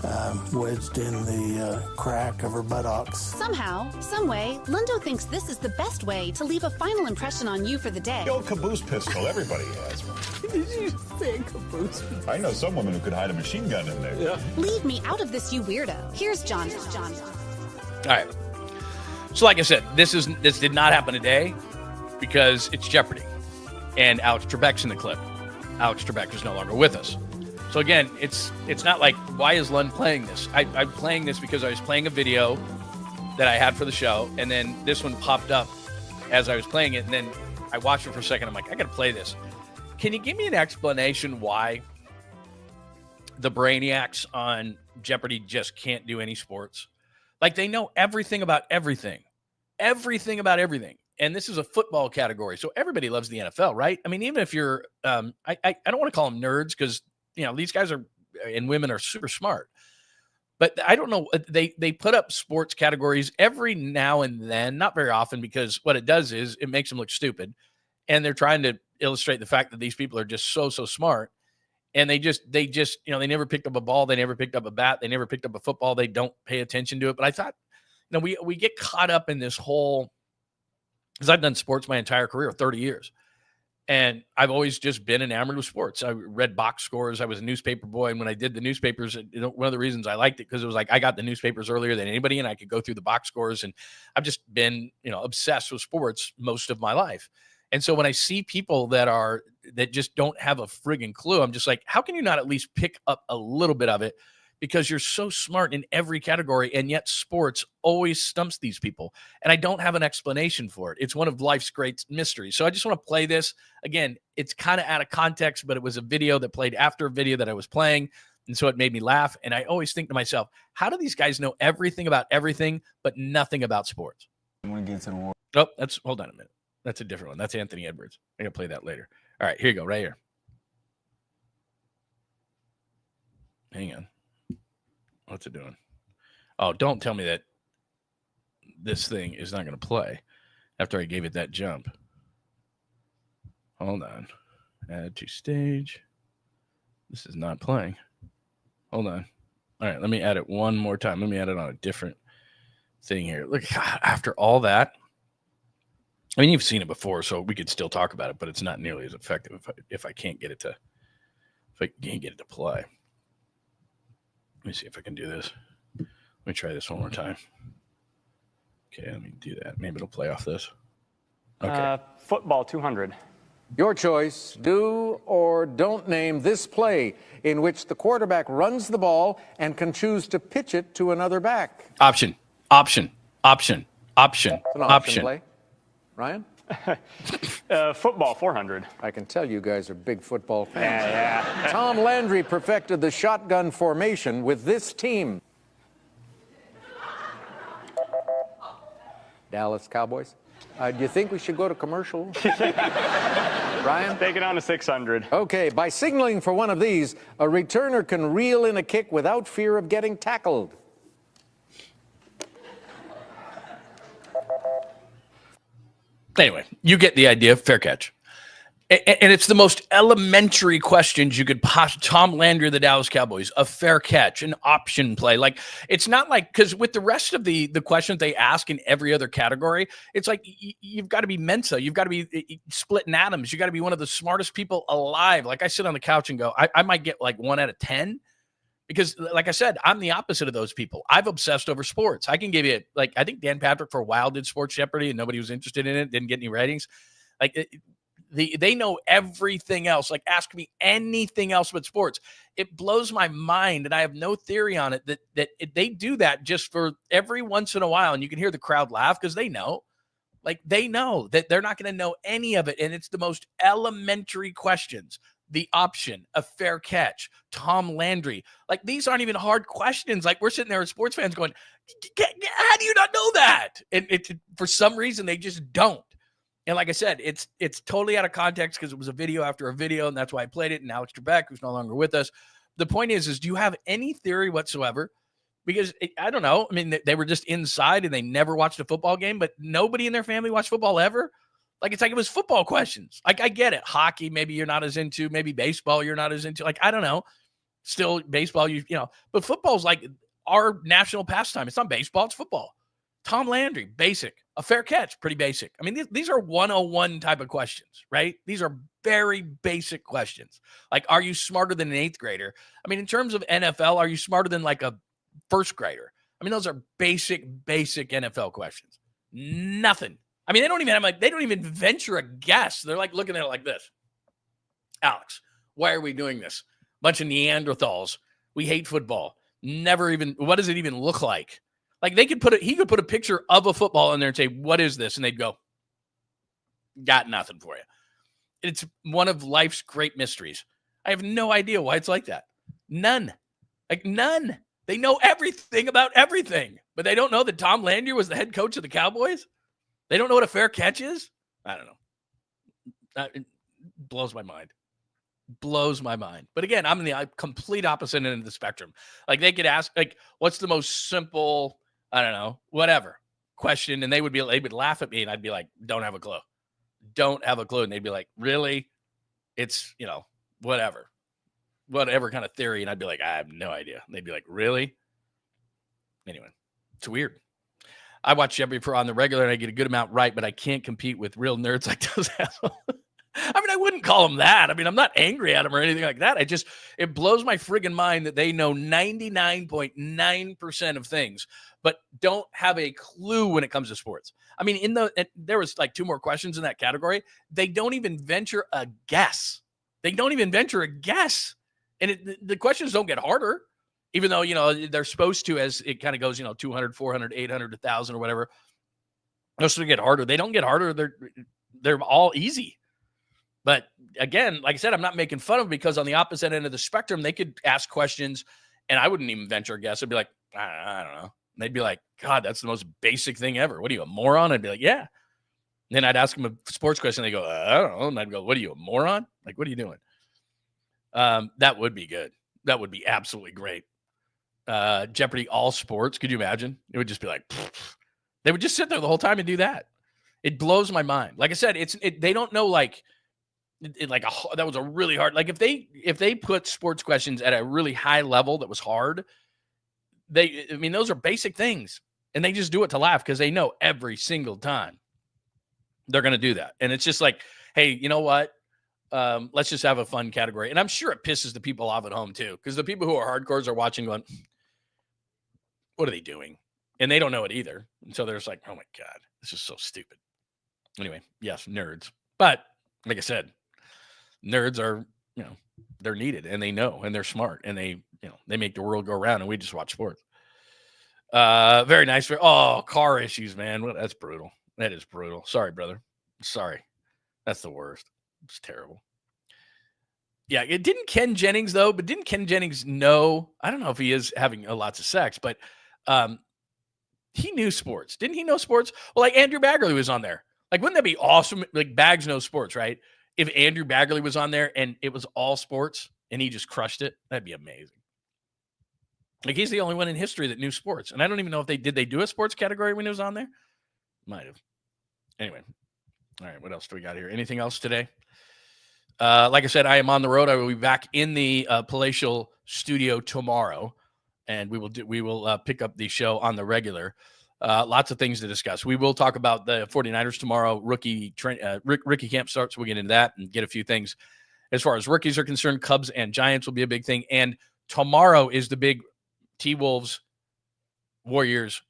Wedged in the crack of her buttocks. Somehow, someway, Lundo thinks this is the best way to leave a final impression on you for the day. The old caboose pistol, everybody has one. Did you say caboose? I know some women who could hide a machine gun in there. Yeah. Leave me out of this, you weirdo. Here's John. All right. So like I said, this did not happen today because it's Jeopardy. And Alex Trebek's in the clip. Alex Trebek is no longer with us. So again, it's not like, why is Lund playing this? I'm playing this because I was playing a video that I had for the show, and then this one popped up as I was playing it, and then I watched it for a second. I'm like, I got to play this. Can you give me an explanation why the brainiacs on Jeopardy just can't do any sports? Like, they know everything about everything. Everything about everything. And this is a football category, so everybody loves the NFL, right? I mean, even if you're I don't want to call them nerds because, these guys are and women are super smart. But I don't know. They put up sports categories every now and then, not very often, because what it does is it makes them look stupid. And they're trying to illustrate the fact that these people are just so smart. And they just, they never picked up a ball. They never picked up a bat. They never picked up a football. They don't pay attention to it. But I thought, we get caught up in this whole, because I've done sports my entire career, 30 years. And I've always just been enamored with sports. I read box scores. I was a newspaper boy. And when I did the newspapers, one of the reasons I liked it, because it was like I got the newspapers earlier than anybody, and I could go through the box scores. And I've just been, obsessed with sports most of my life. And so when I see people that just don't have a friggin' clue, I'm just like, how can you not at least pick up a little bit of it? Because you're so smart in every category, and yet sports always stumps these people. And I don't have an explanation for it. It's one of life's great mysteries. So I just want to play this. Again, it's kind of out of context, but it was a video that played after a video that I was playing. And so it made me laugh. And I always think to myself, how do these guys know everything about everything, but nothing about sports? I want to get to the war. Oh, hold on a minute. That's a different one. That's Anthony Edwards. I'm going to play that later. All right, here you go, right here. Hang on. What's it doing? Oh, don't tell me that this thing is not going to play after I gave it that jump. Hold on. Add to stage. This is not playing. Hold on. All right, let me add it one more time. Let me add it on a different thing here. Look, after all that, I mean, you've seen it before, so we could still talk about it, but it's not nearly as effective if I can't get it to play. Let me see if I can do this. Let me try this one more time. Okay, let me do that. Maybe it'll play off this. Okay. Football 200. Your choice. Do or don't name this play in which the quarterback runs the ball and can choose to pitch it to another back. Option. It's an option play. Ryan? Football 400. I can tell you guys are big football fans. Yeah. Tom Landry perfected the shotgun formation with this team. Dallas Cowboys. Do you think we should go to commercial? Ryan? Take it on to 600. Okay, by signaling for one of these, a returner can reel in a kick without fear of getting tackled. Anyway, you get the idea. Fair catch. And it's the most elementary questions you could possibly. Tom Landry of the Dallas Cowboys, a fair catch, an option play. Like, it's not like, because with the rest of the questions they ask in every other category, it's like you've got to be Mensa. You've got to be splitting atoms. You got to be one of the smartest people alive. Like, I sit on the couch and go, I might get like 1 out of 10. Because, like I said, I'm the opposite of those people. I've obsessed over sports. I can give you, like, I think Dan Patrick for a while did Sports Jeopardy and nobody was interested in it, didn't get any ratings. Like, they know everything else. Like, ask me anything else but sports. It blows my mind, and I have no theory on it, that they do that just for every once in a while, and you can hear the crowd laugh because they know. Like, they know that they're not going to know any of it, and it's the most elementary questions. The option, a fair catch, Tom Landry. Like, these aren't even hard questions. Like, we're sitting there as sports fans going, how do you not know that? And for some reason, they just don't. And like I said, it's totally out of context because it was a video after a video, and that's why I played it. And now it's Throwback, who's no longer with us. The point is do you have any theory whatsoever? Because I don't know. I mean, they were just inside and they never watched a football game, but nobody in their family watched football ever. Like, it's like it was football questions. Like, I get it. Hockey, maybe you're not as into. Maybe baseball, you're not as into. Like, I don't know. Still, baseball, but football's like our national pastime. It's not baseball, it's football. Tom Landry, basic. A fair catch, pretty basic. I mean, these are 101 type of questions, right? These are very basic questions. Like, are you smarter than an 8th grader? I mean, in terms of NFL, are you smarter than like a 1st grader? I mean, those are basic NFL questions. Nothing. I mean, they don't even venture a guess. They're like looking at it like this. Alex, why are we doing this? Bunch of Neanderthals. We hate football. What does it even look like? Like, he could put a picture of a football in there and say, what is this? And they'd go, got nothing for you. It's one of life's great mysteries. I have no idea why it's like that. None. Like, none. They know everything about everything, but they don't know that Tom Landry was the head coach of the Cowboys. They don't know what a fair catch is? I don't know. It blows my mind. Blows my mind. But again, I'm in the complete opposite end of the spectrum. Like they could ask, like, what's the most simple, I don't know, whatever question, and they would laugh at me, and I'd be like, don't have a clue. Don't have a clue. And they'd be like, really? It's, whatever kind of theory. And I'd be like, I have no idea. And they'd be like, really? Anyway, it's weird. I watch Jeopardy on the regular, and I get a good amount right, but I can't compete with real nerds like those assholes. I mean, I wouldn't call them that. I mean, I'm not angry at them or anything like that. It blows my friggin' mind that they know 99.9% of things, but don't have a clue when it comes to sports. I mean, there was like 2 more questions in that category. They don't even venture a guess. And the questions don't get harder, even though, they're supposed to, as it kind of goes, 200, 400, 800, 1,000 or whatever. They're supposed to get harder. They don't get harder. They're all easy. But again, like I said, I'm not making fun of them, because on the opposite end of the spectrum, they could ask questions and I wouldn't even venture a guess. I'd be like, I don't know. And they'd be like, God, that's the most basic thing ever. What are you, a moron? I'd be like, yeah. And then I'd ask them a sports question. They go, I don't know. And I'd go, what are you, a moron? Like, what are you doing? That would be good. That would be absolutely great. Jeopardy all sports. Could you imagine? It would just be like, they would just sit there the whole time and do that. It blows my mind. Like I said, they don't know, like, that was a really hard, like if they put sports questions at a really high level that was hard, those are basic things, and they just do it to laugh, because they know every single time they're going to do that. And it's just like, hey, you know what? Let's just have a fun category. And I'm sure it pisses the people off at home too, because the people who are hardcores are watching going, what are they doing? And they don't know it either. And so they're just like, oh my God, this is so stupid. Anyway, yes, nerds. But like I said, nerds are, they're needed, and they know, and they're smart, and they make the world go around, and we just watch sports. Very nice. Car issues, man. Well, that's brutal. That is brutal. Sorry, brother. Sorry. That's the worst. It's terrible. Yeah, it didn't Ken Jennings, though, but didn't Ken Jennings know? I don't know if he is having lots of sex, but he knew sports. Didn't he know sports? Well, like Andrew Baggerly was on there. Like, wouldn't that be awesome? Like, Bags knows sports, right? If Andrew Baggerly was on there and it was all sports and he just crushed it, that'd be amazing. Like, he's the only one in history that knew sports. And I don't even know if did they do a sports category when he was on there? Might have. Anyway. All right, what else do we got here? Anything else today? Like I said, I am on the road. I will be back in the palatial studio tomorrow, and we will pick up the show on the regular. Lots of things to discuss. We will talk about the 49ers tomorrow. Rookie camp starts. We'll get into that and get a few things. As far as rookies are concerned, Cubs and Giants will be a big thing. And tomorrow is the big T-Wolves Warriors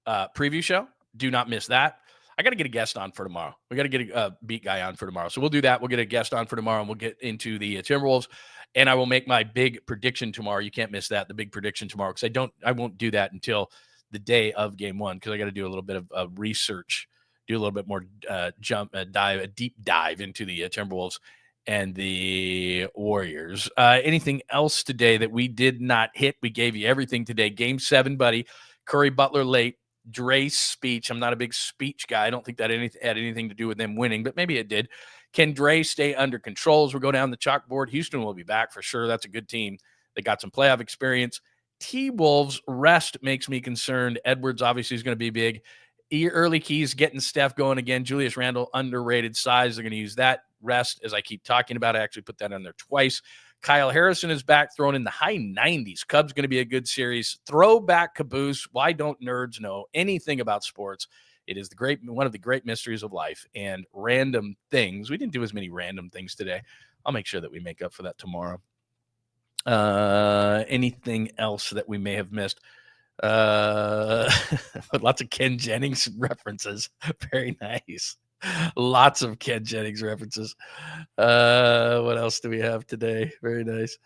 preview show. Do not miss that. I got to get a guest on for tomorrow. We got to get a beat guy on for tomorrow. So we'll do that. We'll get a guest on for tomorrow, and we'll get into the Timberwolves. And I will make my big prediction tomorrow. You can't miss that, the big prediction tomorrow, because I won't do that until the day of game one, because I got to do a little bit of research, do a little bit more a deep dive into the Timberwolves and the Warriors. Anything else today that we did not hit? We gave you everything today. Game 7, buddy. Curry, Butler late. DRAY'S speech. I'm not a big speech guy. I don't think that had anything to do with them winning, but maybe it did. Can DRAY stay under control as we go down the chalkboard? Houston will be back for sure. That's a good team. They got some playoff experience. T-Wolves rest makes me concerned. Edwards obviously is going to be big. Early keys getting Steph going again. Julius Randle, underrated size. They're going to use that rest, as I keep talking about. I actually put that on there twice. Kyle Harrison is back, thrown in the high 90s. Cubs going to be a good series. Throwback caboose. Why don't nerds know anything about sports? It is one of the great mysteries of life and random things. We didn't do as many random things today. I'll make sure that we make up for that tomorrow. Anything else that we may have missed? Lots of Ken Jennings references. Very nice. Lots of Ken Jennings references. What else do we have today? Very nice.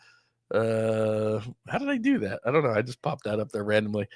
How did I do that? I don't know. I just popped that up there randomly.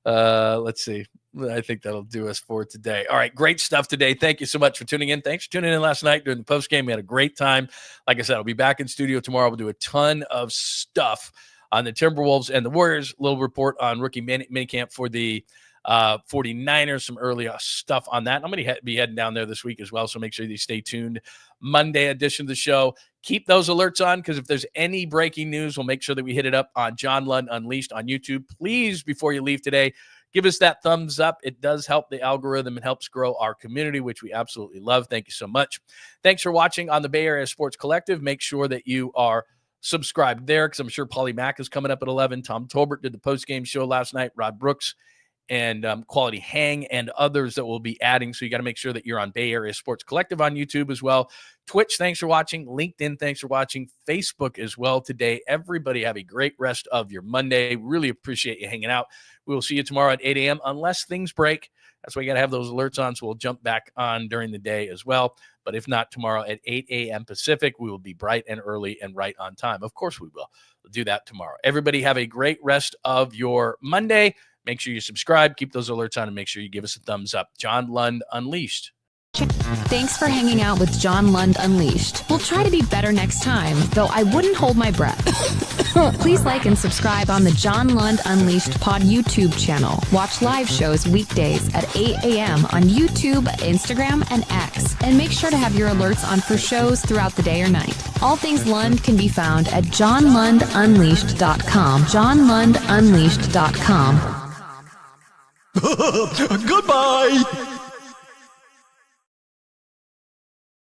Let's see. I think that'll do us for today. All right. Great stuff today. Thank you so much for tuning in. Thanks for tuning in last night during the post game. We had a great time. Like I said, I'll be back in studio tomorrow. We'll do a ton of stuff on the Timberwolves and the Warriors. Little report on rookie minicamp for the 49ers, some early stuff on that. I'm going to be heading down there this week as well, so make sure you stay tuned. Monday edition of the show. Keep those alerts on, because if there's any breaking news, we'll make sure that we hit it up on John Lund Unleashed on YouTube. Please, before you leave today, give us that thumbs up. It does help the algorithm and helps grow our community, which we absolutely love. Thank you so much. Thanks for watching on the Bay Area Sports Collective. Make sure that you are subscribed there, because I'm sure Paulie Mack is coming up at 11. Tom Tolbert did the post-game show last night. Rod Brooks and Quality Hang and others that we'll be adding. So you got to make sure that you're on Bay Area Sports Collective on YouTube as well. Twitch, thanks for watching. LinkedIn, thanks for watching. Facebook as well today. Everybody have a great rest of your Monday. Really appreciate you hanging out. We will see you tomorrow at 8 a.m. unless things break. That's why you got to have those alerts on, so we'll jump back on during the day as well. But if not, tomorrow at 8 a.m. Pacific, we will be bright and early and right on time. Of course we will. We'll do that tomorrow. Everybody have a great rest of your Monday. Make sure you subscribe, keep those alerts on, and make sure you give us a thumbs up. John Lund Unleashed. Thanks for hanging out with John Lund Unleashed. We'll try to be better next time, though I wouldn't hold my breath. Please like and subscribe on the John Lund Unleashed Pod YouTube channel. Watch live shows weekdays at 8 a.m. on YouTube, Instagram, and X. And make sure to have your alerts on for shows throughout the day or night. All things Lund can be found at johnlundunleashed.com. johnlundunleashed.com. Goodbye!